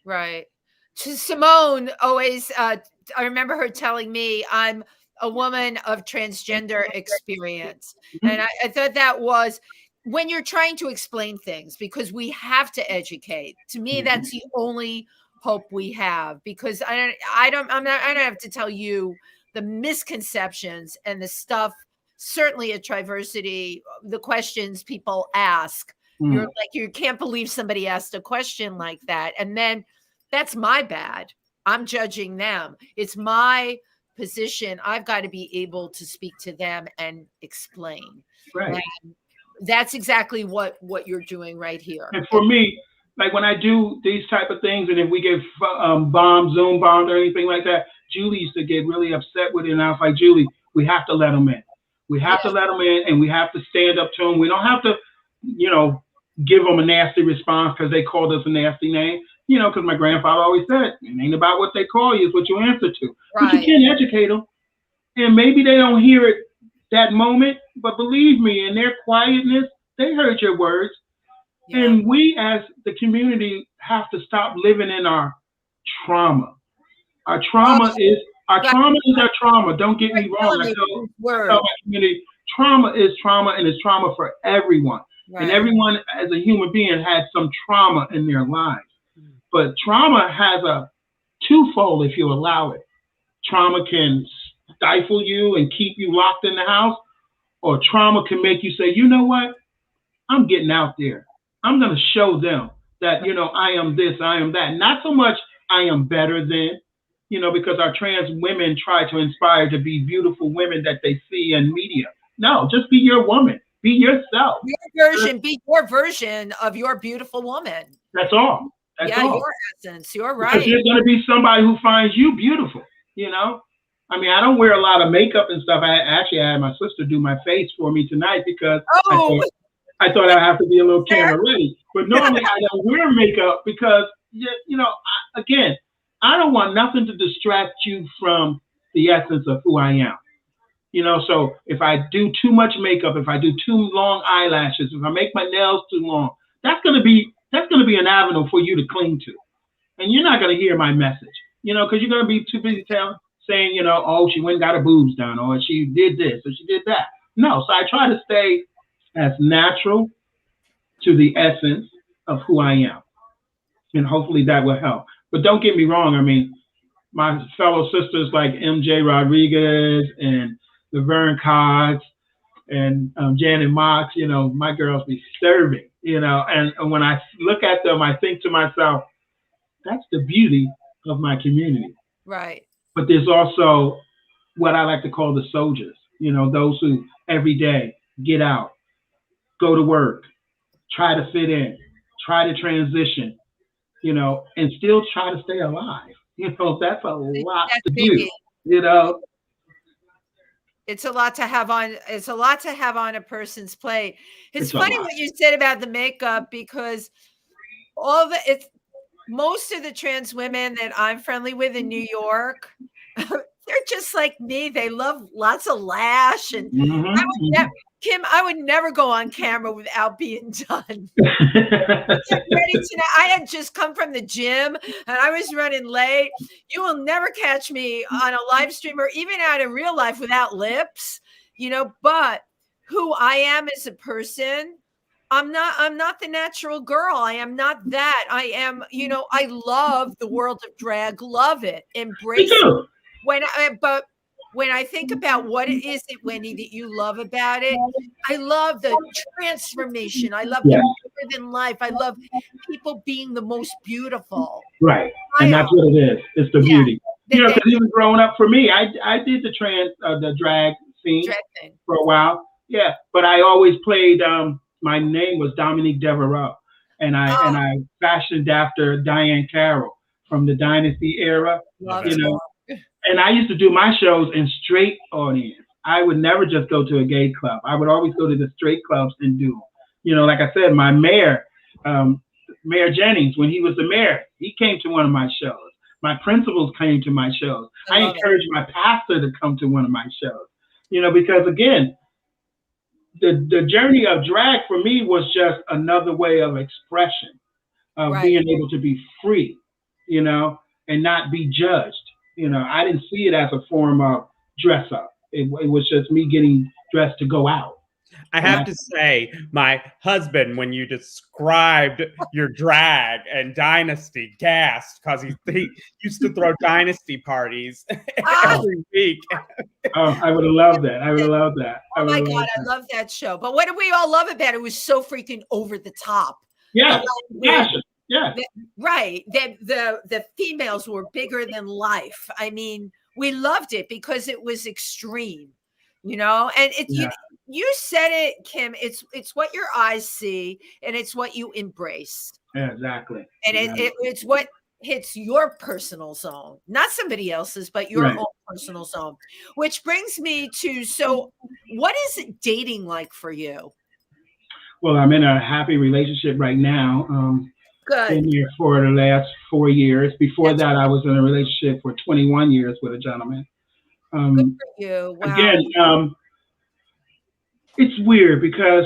Right. Simone always, I remember her telling me, I'm a woman of transgender experience. And I thought that was, when you're trying to explain things, because we have to educate. To me, that's the only hope we have, because I don't have to tell you the misconceptions and the stuff, certainly at TriVersity, the questions people ask. You're like, you can't believe somebody asked a question like that. And then that's my bad. I'm judging them. It's my position. I've got to be able to speak to them and explain. Right. And that's exactly what you're doing right here. And for me, like when I do these type of things, and if we get Zoom bombed or anything like that, Julie used to get really upset with it. And I was like, Julie, we have to let them in. We have to let them in, and we have to stand up to them. We don't have to, you know, give them a nasty response because they called us a nasty name. you know, because my grandfather always said, it ain't about what they call you, it's what you answer to. Right. But you can't educate them. And maybe they don't hear it that moment, but believe me, in their quietness, they heard your words. Yeah. And we as the community have to stop living in our trauma. Our trauma is our trauma. Don't get me wrong. I tell my community, trauma is trauma, and it's trauma for everyone. Right. And everyone as a human being had some trauma in their lives. But trauma has a twofold if you allow it. Trauma can stifle you and keep you locked in the house, or trauma can make you say, you know what? I'm getting out there. I'm going to show them that, you know, I am this, I am that. Not so much I am better than, you know, because our trans women try to inspire to be beautiful women that they see in media. No, just be your woman. Be yourself. Be your version of your beautiful woman. That's all. That's all. Your essence. You're right. Because you're going to be somebody who finds you beautiful, you know? I mean, I don't wear a lot of makeup and stuff. I had my sister do my face for me tonight because I thought I'd have to be a little camera ready. But normally I don't wear makeup because, you know, again, I don't want nothing to distract you from the essence of who I am. You know, so if I do too much makeup, if I do too long eyelashes, if I make my nails too long, that's gonna be an avenue for you to cling to. And you're not gonna hear my message, you know, because you're gonna be too busy saying, you know, oh, she went and got her boobs done, or she did this, or she did that. No, so I try to stay as natural to the essence of who I am. And hopefully that will help. But don't get me wrong, I mean, my fellow sisters like MJ Rodriguez and Laverne Cox and Janet Mox, you know, my girls be serving, you know, and when I look at them, I think to myself, that's the beauty of my community. Right. But there's also what I like to call the soldiers, you know, those who every day get out, go to work, try to fit in, try to transition, you know, and still try to stay alive. You know, that's a lot to do, you know. It's a lot to have on. It's a lot to have on a person's plate. It's funny what you said about the makeup, because most of the trans women that I'm friendly with in New York, they're just like me. They love lots of lash, and Kym, I would never go on camera without being done. I had just come from the gym and I was running late. You will never catch me on a live stream or even out in real life without lips, you know, but who I am as a person, I'm not the natural girl. I am not that. I am, you know, I love the world of drag, love it, embrace it. When I think about what it is, Wendy, that you love about it, I love the transformation. I love the bigger than life. I love people being the most beautiful. Right. And that's what it is. It's the beauty. You know, because even growing up for me, I did the drag scene for a while. Yeah. But I always played, my name was Dominique Devereaux. And I fashioned after Diane Carroll from the Dynasty era. You know. And I used to do my shows in straight audience. I would never just go to a gay club. I would always go to the straight clubs and do them. You know, like I said, my mayor, Mayor Jennings, when he was the mayor, he came to one of my shows. My principals came to my shows. I encouraged my pastor to come to one of my shows. You know, because again, the journey of drag for me was just another way of expression, of being able to be free, you know, and not be judged. You know, I didn't see it as a form of dress up. It was just me getting dressed to go out. I have to say, my husband, when you described your drag and Dynasty, gasped because he used to throw Dynasty parties every week. Oh, I would have loved that. I would have loved that. Oh my God, I love that show. But what did we all love about it? It was so freaking over the top. Yeah. Yeah. Right. The females were bigger than life. I mean, we loved it because it was extreme, you know, and you said it, Kym, it's what your eyes see and it's what you embrace. Yeah, exactly. And it's what hits your personal zone, not somebody else's, but your own personal zone, which brings me to, so what is dating like for you? Well, I'm in a happy relationship right now. Good. Been here for the last 4 years. Before that, I was in a relationship for 21 years with a gentleman. Good for you. Wow. Again, it's weird because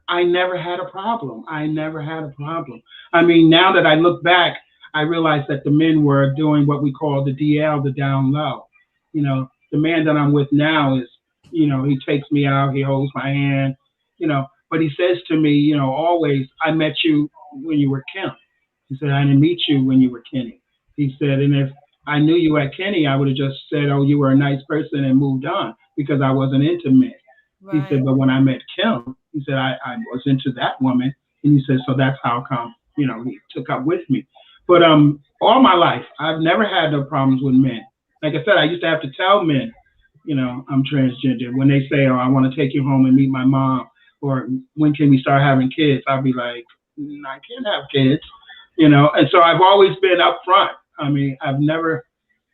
I never had a problem. I never had a problem. I mean, now that I look back, I realize that the men were doing what we call the DL, the down low. You know, the man that I'm with now is, you know, he takes me out, he holds my hand, you know, but he says to me, you know, always, I met you when you were Kym. He said, I didn't meet you when you were Kenny. He said, and if I knew you at Kenny, I would have just said, oh, you were a nice person and moved on because I wasn't into men. Right. He said, but when I met Kym, he said, I was into that woman. And he said, so that's how come, you know, he took up with me. But all my life, I've never had no problems with men. Like I said, I used to have to tell men, you know, I'm transgender. When they say, oh, I want to take you home and meet my mom, or when can we start having kids? I'll be like, I can't have kids, you know. And so I've always been upfront. I mean, I've never,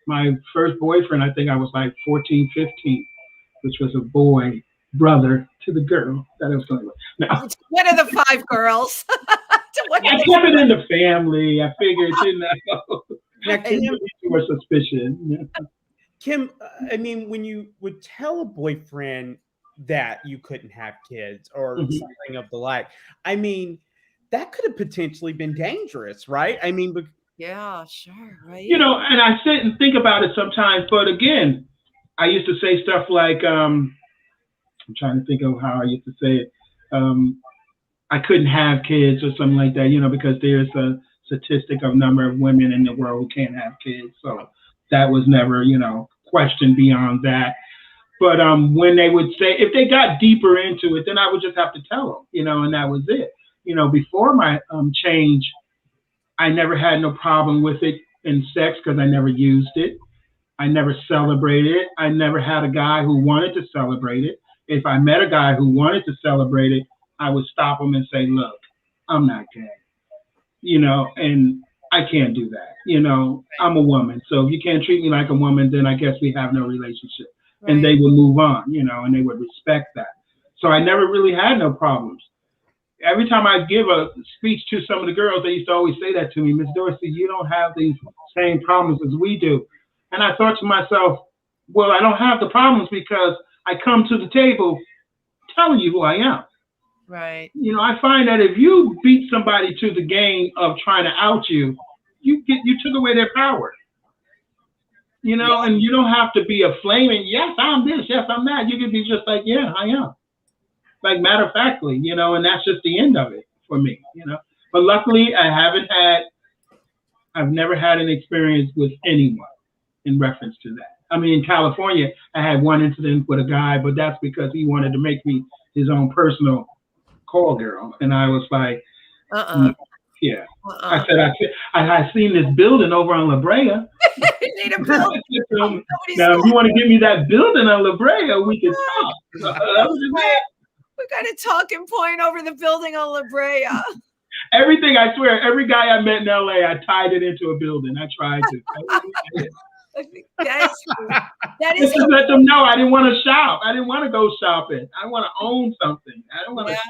my first boyfriend, I think I was like 14, 15, which was a boy, brother to the girl that I was going with. Now, one of the 5 girls. I kept it in the family. I figured, you know, Kym was suspicious. Yeah. Kym, I mean, when you would tell a boyfriend that you couldn't have kids or something of the like, I mean, that could have potentially been dangerous, right? I mean, yeah, sure, right. You know, and I sit and think about it sometimes, but again, I used to say stuff like, I'm trying to think of how I used to say it. I couldn't have kids or something like that, you know, because there's a statistic of number of women in the world who can't have kids. So that was never, you know, questioned beyond that. But when they would say, if they got deeper into it, then I would just have to tell them, you know, and that was it. You know, before my change, I never had no problem with it in sex because I never used it. I never celebrated it. I never had a guy who wanted to celebrate it. If I met a guy who wanted to celebrate it, I would stop him and say, look, I'm not gay, you know, and I can't do that. You know, I'm a woman. So if you can't treat me like a woman, then I guess we have no relationship. Right. And they would move on, you know, and they would respect that. So I never really had no problems. Every time I give a speech to some of the girls, they used to always say that to me, Miss Dorsey, you don't have these same problems as we do. And I thought to myself, well, I don't have the problems because I come to the table telling you who I am. Right. You know, I find that if you beat somebody to the game of trying to out you, you took away their power. You know, and you don't have to be a flaming, yes, I'm this, yes, I'm that. You can be just like, yeah, I am. Like matter of factly, you know, and that's just the end of it for me, you know. But luckily, I've never had an experience with anyone in reference to that. I mean, in California, I had one incident with a guy, but that's because he wanted to make me his own personal call girl. And I was like, yeah. I said, I seen this building over on La Brea. You need a building. Now, if you want to give me that building on La Brea, we can talk. We got a talking point over the building on La Brea. Everything, I swear, every guy I met in LA, I tied it into a building. I tried to. That is to let them know I didn't want to shop. I didn't want to go shopping. I want to own something. I don't want to shop.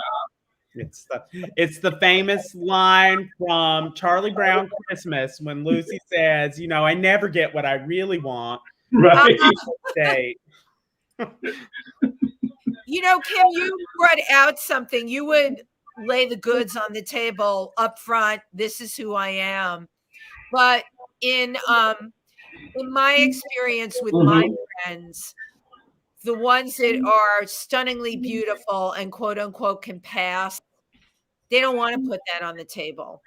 It's the famous line from Charlie Brown Christmas when Lucy says, you know, I never get what I really want. Right. You know, Kym, you brought out something. You would lay the goods on the table up front. This is who I am. But in my experience with my friends, the ones that are stunningly beautiful and quote unquote can pass, they don't want to put that on the table.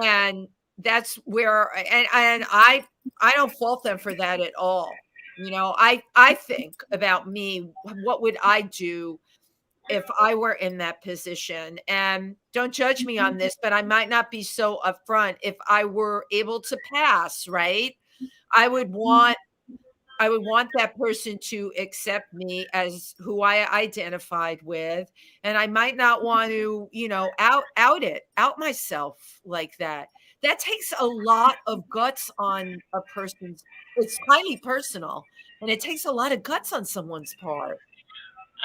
And that's where, and I don't fault them for that at all. You know, I think about me, what would I do if I were in that position? And don't judge me on this, but I might not be so upfront. If I were able to pass, right? I would want that person to accept me as who I identified with. And I might not want to, you know, out myself like that. That takes a lot of guts on a person's. It's highly personal, and it takes a lot of guts on someone's part.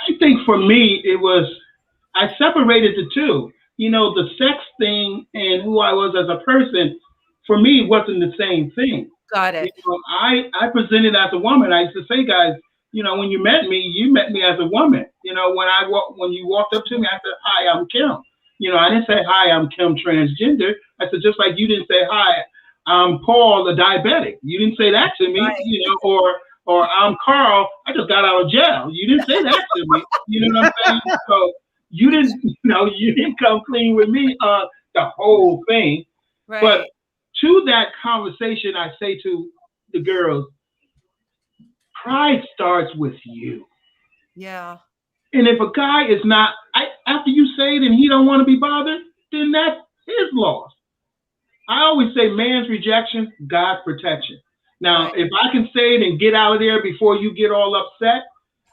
I think for me, I separated the two. the sex thing and who I was as a person, for me, wasn't the same thing. Got it. I presented as a woman. I used to say, guys, when you met me as a woman. When you walked up to me, I said, "Hi, I'm Kym." I didn't say, "Hi, I'm Kym transgender." I said, just like you didn't say, "Hi, I'm Paul, the diabetic." You didn't say that to me, right. Or I'm Carl, I just got out of jail. You didn't say that to me. You know what I'm saying? So you didn't come clean with me on the whole thing. Right. But to that conversation, I say to the girls, pride starts with you. Yeah. And if a guy is not, after you say it and he don't want to be bothered, then that's his loss. I always say man's rejection, God's protection. Now, right. If I can say it and get out of there before you get all upset,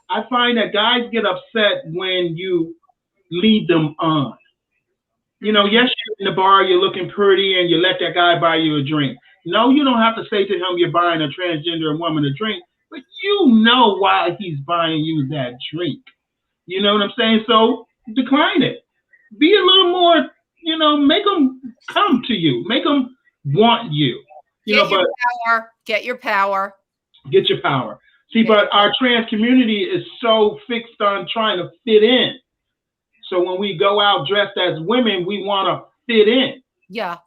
I find that guys get upset when you lead them on. Yes, you're in the bar, you're looking pretty, and you let that guy buy you a drink. No, you don't have to say to him you're buying a transgender woman a drink, but you know why he's buying you that drink. You know what I'm saying? So decline it. Be a little more, make them come to you. Make them want you. Get your power. Get your power. Get your power. See, but our trans community is so fixed on trying to fit in. So when we go out dressed as women, we want to fit in. Yeah.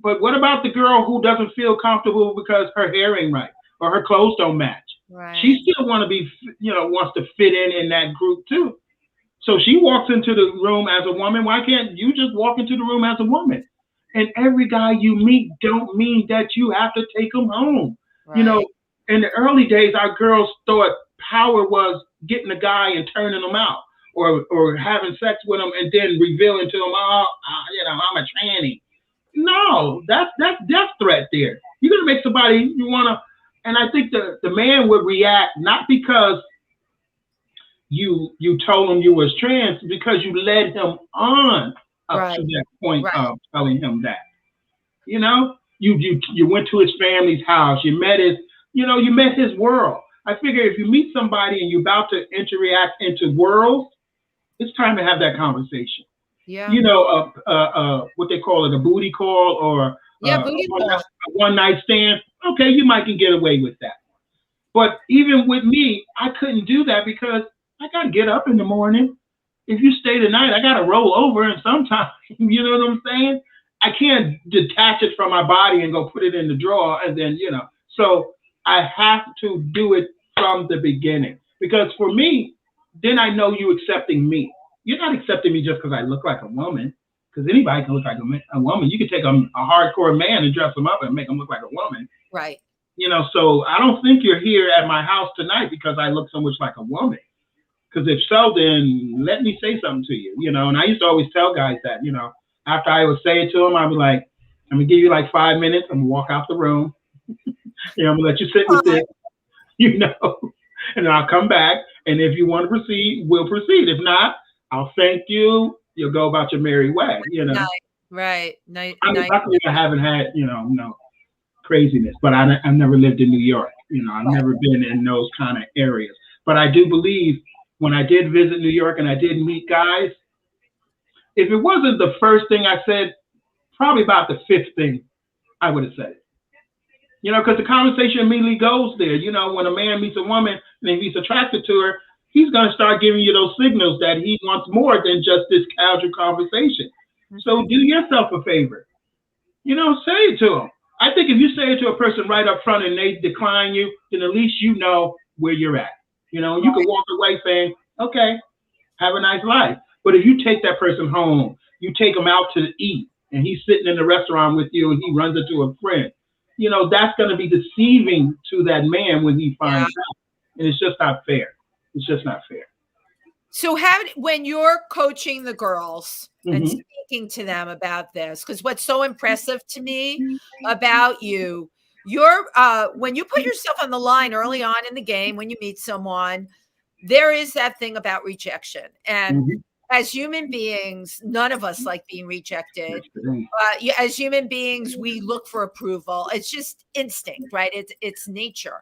But what about the girl who doesn't feel comfortable because her hair ain't right or her clothes don't match? Right. She still wants to fit in that group too. So she walks into the room as a woman. Why can't you just walk into the room as a woman? And every guy you meet don't mean that you have to take them home. Right. In the early days, our girls thought power was getting a guy and turning them out or having sex with them and then revealing to them, I'm a tranny. No, that's death threat there. You're going to make somebody you want to. And I think the man would react not because you told him you was trans, because you led him on up to that point of telling him that. You went to his family's house, you met his world. I figure if you meet somebody and you're about to interact into worlds, it's time to have that conversation. Yeah. What they call it, a booty call or a one night stand. Okay, you might can get away with that. But even with me, I couldn't do that because I got to get up in the morning. If you stay the night, I got to roll over, and sometimes, you know what I'm saying? I can't detach it from my body and go put it in the drawer and then, So I have to do it from the beginning because for me, then I know you accepting me. You're not accepting me just because I look like a woman, because anybody can look like a woman. You can take a hardcore man and dress him up and make him look like a woman. Right. So I don't think you're here at my house tonight because I look so much like a woman. Because if so, then let me say something to you, And I used to always tell guys that, after I would say it to them, I'd be like, I'm going to give you like 5 minutes. I'm going to walk out the room. I'm going to let you sit with it, and then I'll come back. And if you want to proceed, we'll proceed. If not, I'll thank you. You'll go about your merry way, Right. Luckily, I haven't had, no craziness, but I've never lived in New York. I've never been in those kind of areas. But I do believe when I did visit New York and I did meet guys, if it wasn't the first thing I said, probably about the fifth thing I would have said it. Because the conversation immediately goes there. When a man meets a woman and if he's attracted to her, he's going to start giving you those signals that he wants more than just this casual conversation. Mm-hmm. So do yourself a favor. Say it to him. I think if you say it to a person right up front and they decline you, then at least you know where you're at. You can walk away saying, okay, have a nice life. But if you take that person home, you take him out to eat, and he's sitting in the restaurant with you and he runs into a friend, that's going to be deceiving to that man when he finds out. And it's just not fair. It's just not fair. So when you're coaching the girls and speaking to them about this, because what's so impressive to me about you're when you put yourself on the line early on in the game, when you meet someone, there is that thing about rejection. And as human beings, none of us like being rejected. As human beings, we look for approval. It's just instinct, right? It's nature.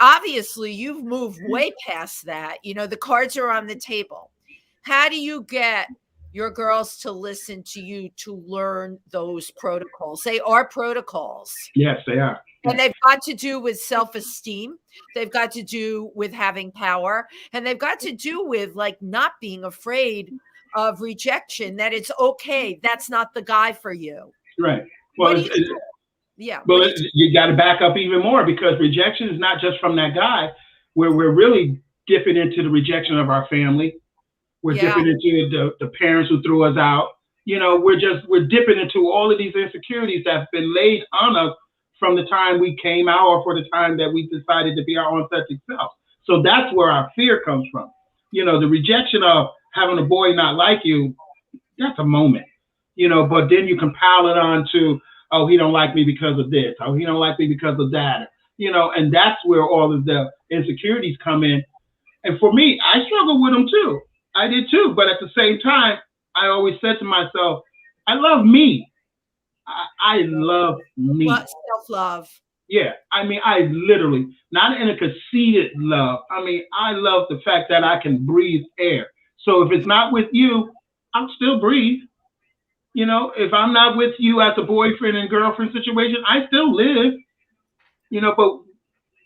Obviously, you've moved way past that. The cards are on the table. How do you get your girls to listen to you to learn those protocols. They are protocols. Yes, they are. And they've got to do with self-esteem. They've got to do with having power. And they've got to do with like not being afraid of rejection, that it's okay. That's not the guy for you. Right. Well, yeah. Well, you got to back up even more, because rejection is not just from that guy. Where we're really dipping into the rejection of our family. We're dipping into the parents who threw us out. You know, we're dipping into all of these insecurities that have been laid on us from the time we came out, or for the time that we decided to be our own authentic self. So that's where our fear comes from. You know, the rejection of having a boy not like you, that's a moment. You know, but then you compile it on to, oh, he don't like me because of this. Oh, he don't like me because of that. You know, and that's where all of the insecurities come in. And for me, I struggled with them too. I did too. But at the same time, I always said to myself, I love me. I love me. Self-love. Yeah. I mean, I literally, not in a conceited love. I mean, I love the fact that I can breathe air. So if it's not with you, I'll still breathe. You know, if I'm not with you as a boyfriend and girlfriend situation, I still live. You know, but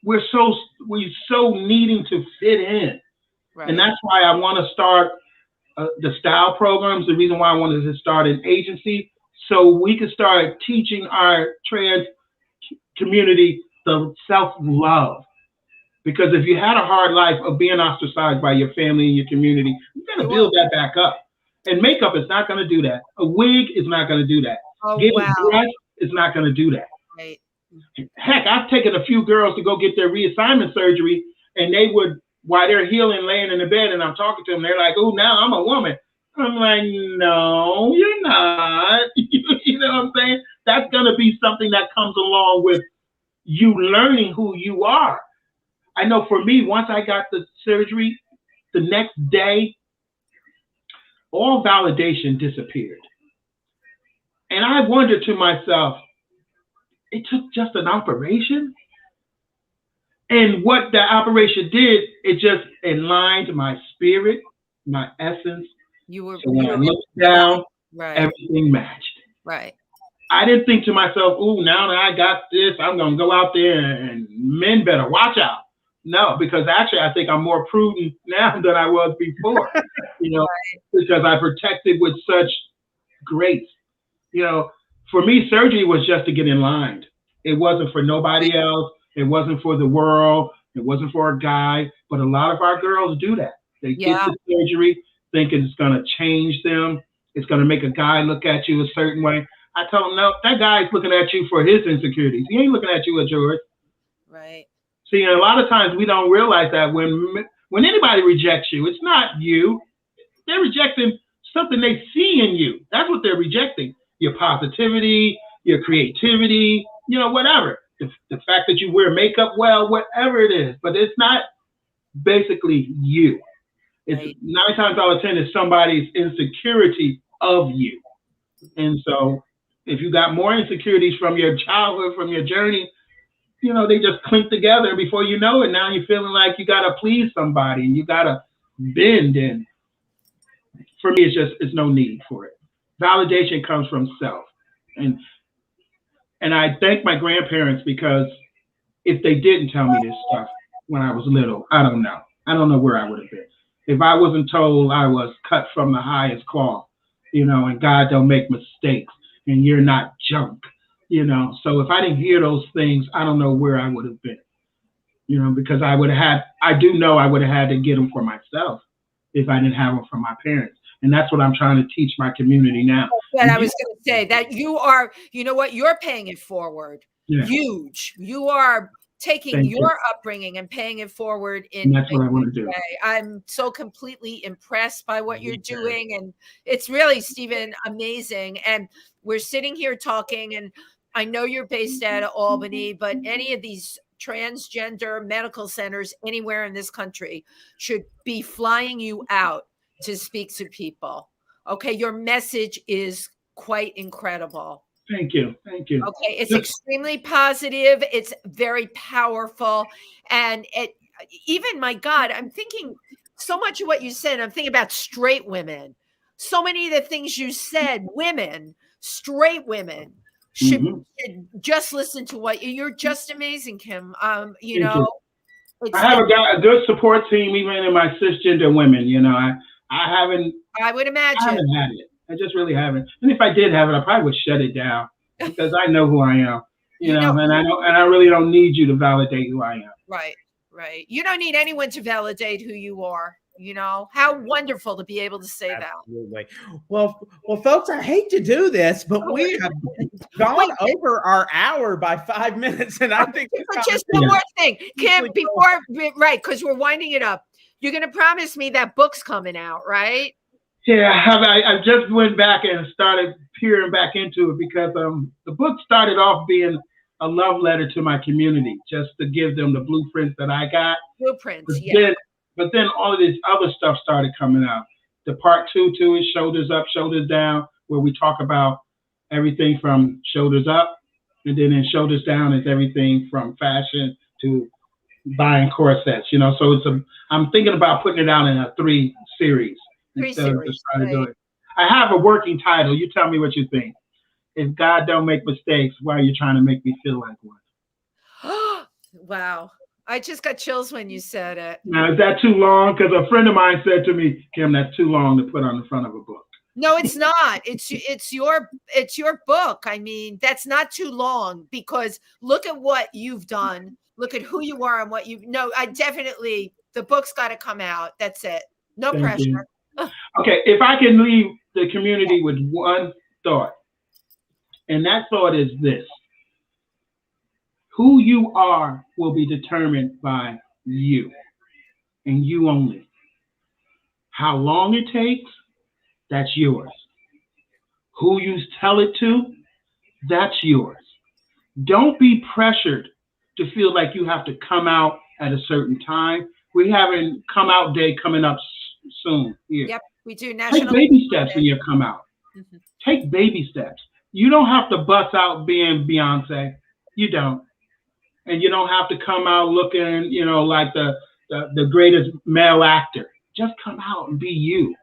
we're so needing to fit in. Right. And that's why I want to start the style programs. The reason why I wanted to start an agency, so we could start teaching our trans community the self-love. Because if you had a hard life of being ostracized by your family and your community, you got to build that back up. And makeup is not going to do that. A wig is not going to do that. Getting dressed is not going to do that. Right. Heck, I've taken a few girls to go get their reassignment surgery, and they would, while they're healing, laying in the bed, and I'm talking to them, they're like, oh, now I'm a woman. I'm like, no, you're not. You know what I'm saying? That's going to be something that comes along with you learning who you are. I know for me, once I got the surgery, the next day, all validation disappeared. And I wondered to myself, it took just an operation? And what that operation did, it just aligned my spirit, my essence. So when I looked down, everything matched. Right. I didn't think to myself, ooh, now that I got this, I'm going to go out there and men better watch out. No, because actually I think I'm more prudent now than I was before, you know, because I protected with such grace. You know, for me, surgery was just to get in line. It wasn't for nobody else. It wasn't for the world. It wasn't for a guy. But a lot of our girls do that. They get the surgery thinking it's going to change them. It's going to make a guy look at you a certain way. I tell them, no, that guy's looking at you for his insecurities. He ain't looking at you as yours. Right. See, a lot of times we don't realize that when anybody rejects you, it's not you. They're rejecting something they see in you. That's what they're rejecting. Your positivity, your creativity, you know, whatever. The fact that you wear makeup well, whatever it is. But it's not basically you. It's 9 times out of 10 is somebody's insecurity of you. And so if you got more insecurities from your childhood, from your journey, you know, they just clink together before you know it. Now you're feeling like you got to please somebody and you got to bend. And for me, it's no need for it. Validation comes from self. And I thank my grandparents, because if they didn't tell me this stuff when I was little, I don't know. I don't know where I would have been. If I wasn't told I was cut from the highest cloth, you know, and God don't make mistakes and you're not junk. You know, so if I didn't hear those things, I don't know where I would have been, you know, because I do know I would have had to get them for myself if I didn't have them from my parents. And that's what I'm trying to teach my community now. But I was going to say that you are, you know what, you're paying it forward. Yeah. Huge. You are taking your upbringing and paying it forward in that's what I want to do. I'm so completely impressed by what you're doing. And it's really, Steven, amazing. And we're sitting here talking, and I know you're based out of Albany, but any of these transgender medical centers anywhere in this country should be flying you out to speak to people. Okay. Your message is quite incredible. Thank you. Thank you. Okay. It's extremely positive. It's very powerful. And even, my God, I'm thinking so much of what you said. I'm thinking about straight women. so many of the things you said, women, straight women, should just listen to what you're just amazing, Kym. You know, I have a good support team, even in my cisgender women. You know, I haven't. I would imagine. I haven't had it. I just really haven't. And if I did have it, I probably would shut it down because I know who I am. You know, and I really don't need you to validate who I am. Right, right. You don't need anyone to validate who you are. You know, how wonderful to be able to say Absolutely. that. Well, folks, I hate to do this, but we have gone over our hour by 5 minutes, and I think just one more thing, Kym, because we're winding it up. You're going to promise me that book's coming out, right? Yeah, I just went back and started peering back into it because the book started off being a love letter to my community, just to give them the blueprints that I got. Blueprints, But then all of this other stuff started coming out. The part 2 to it, Shoulders Up, Shoulders Down, where we talk about everything from shoulders up, and then in Shoulders Down is everything from fashion to buying corsets. You know, so I'm thinking about putting it out in a 3 series. Instead of just trying to do it. I have a working title. You tell me what you think. If God don't make mistakes, why are you trying to make me feel like one? Wow. I just got chills when you said it. Now, is that too long? Because a friend of mine said to me, Kym, that's too long to put on the front of a book. No, it's not. It's your book. I mean, that's not too long because look at what you've done. Look at who you are and what you know. The book's got to come out. That's it. No pressure. Okay, if I can leave the community with one thought, and that thought is this: who you are will be determined by you, and you only. How long it takes, that's yours. Who you tell it to, that's yours. Don't be pressured to feel like you have to come out at a certain time. We have a come out day coming up soon here. Yep, we do. Take baby steps when you come out. Take baby steps. You don't have to bust out being Beyonce. You don't. And you don't have to come out looking, you know, like the greatest male actor. Just come out and be you.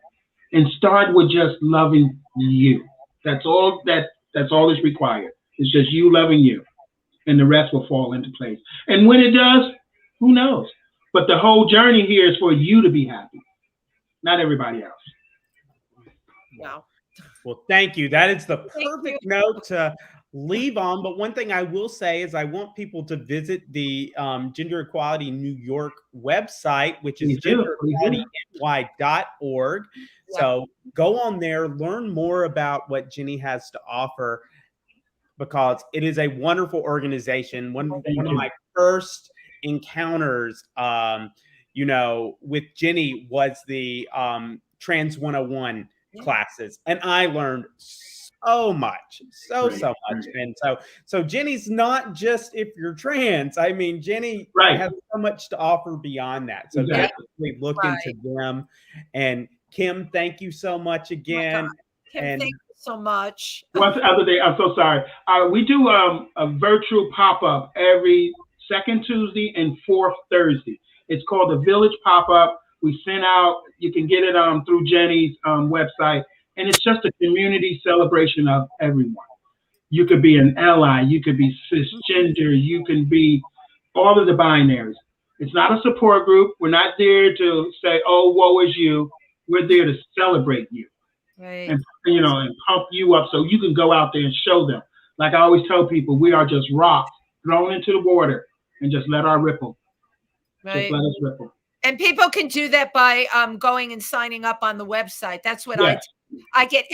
And start with just loving you. That's all that's required. It's just you loving you. And the rest will fall into place. And when it does, who knows? But the whole journey here is for you to be happy, not everybody else. Wow. Well, thank you. That is the perfect note to leave on. But one thing I will say is I want people to visit the Gender Equality New York website, which is genderequalityny.org. So go on there, learn more about what GENY has to offer, because it is a wonderful organization. One of my first encounters, you know, with GENY was the Trans 101 classes, and I learned so much, so much. And so GENY's not just if you're trans. I mean, GENY has so much to offer beyond that. So definitely look into them. And Kym, thank you so much again. Kym, thank you so much. One other day, I'm so sorry. We do a virtual pop-up every second Tuesday and fourth Thursday. It's called the Village Pop-Up. We send out, you can get it through GENY's website, and it's just a community celebration of everyone. You could be an ally, you could be cisgender, you can be all of the binaries. It's not a support group. We're not there to say, oh, woe is you. We're there to celebrate you. And, you know, and pump you up so you can go out there and show them. Like I always tell people, we are just rocks thrown into the water and just let our ripple. Just let us ripple. And people can do that by going and signing up on the website. That's what I get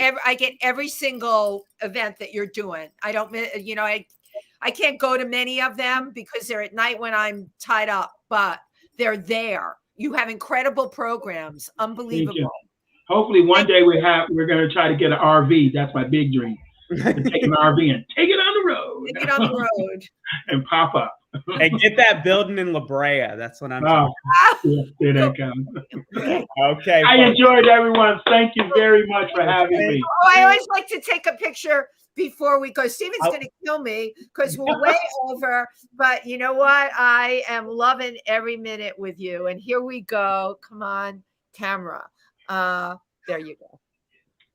every single event that you're doing. I don't, you know, I can't go to many of them because they're at night when I'm tied up, but they're there. You have incredible programs. Unbelievable. Hopefully one day we're going to try to get an RV. That's my big dream. Take an RV and take it on the road. Take it on the road. And pop up. And get that building in La Brea. That's what I'm talking about. There that comes. Okay. I enjoyed everyone. Thank you very much for having me. Oh, I always like to take a picture before we go. Steven's going to kill me because we're way over. But you know what? I am loving every minute with you. And here we go. Come on, camera. There you go.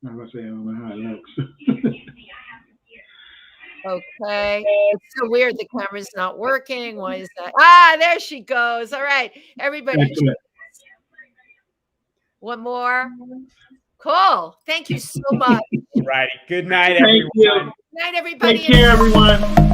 I'm gonna say I don't know how it looks. Okay. It's so weird. The camera's not working. Why is that? Ah, there she goes. All right. Everybody. Excellent. One more. Cool. Thank you so much. All righty. Good night, Thank everyone. you. Good night, everybody. Take care, everyone.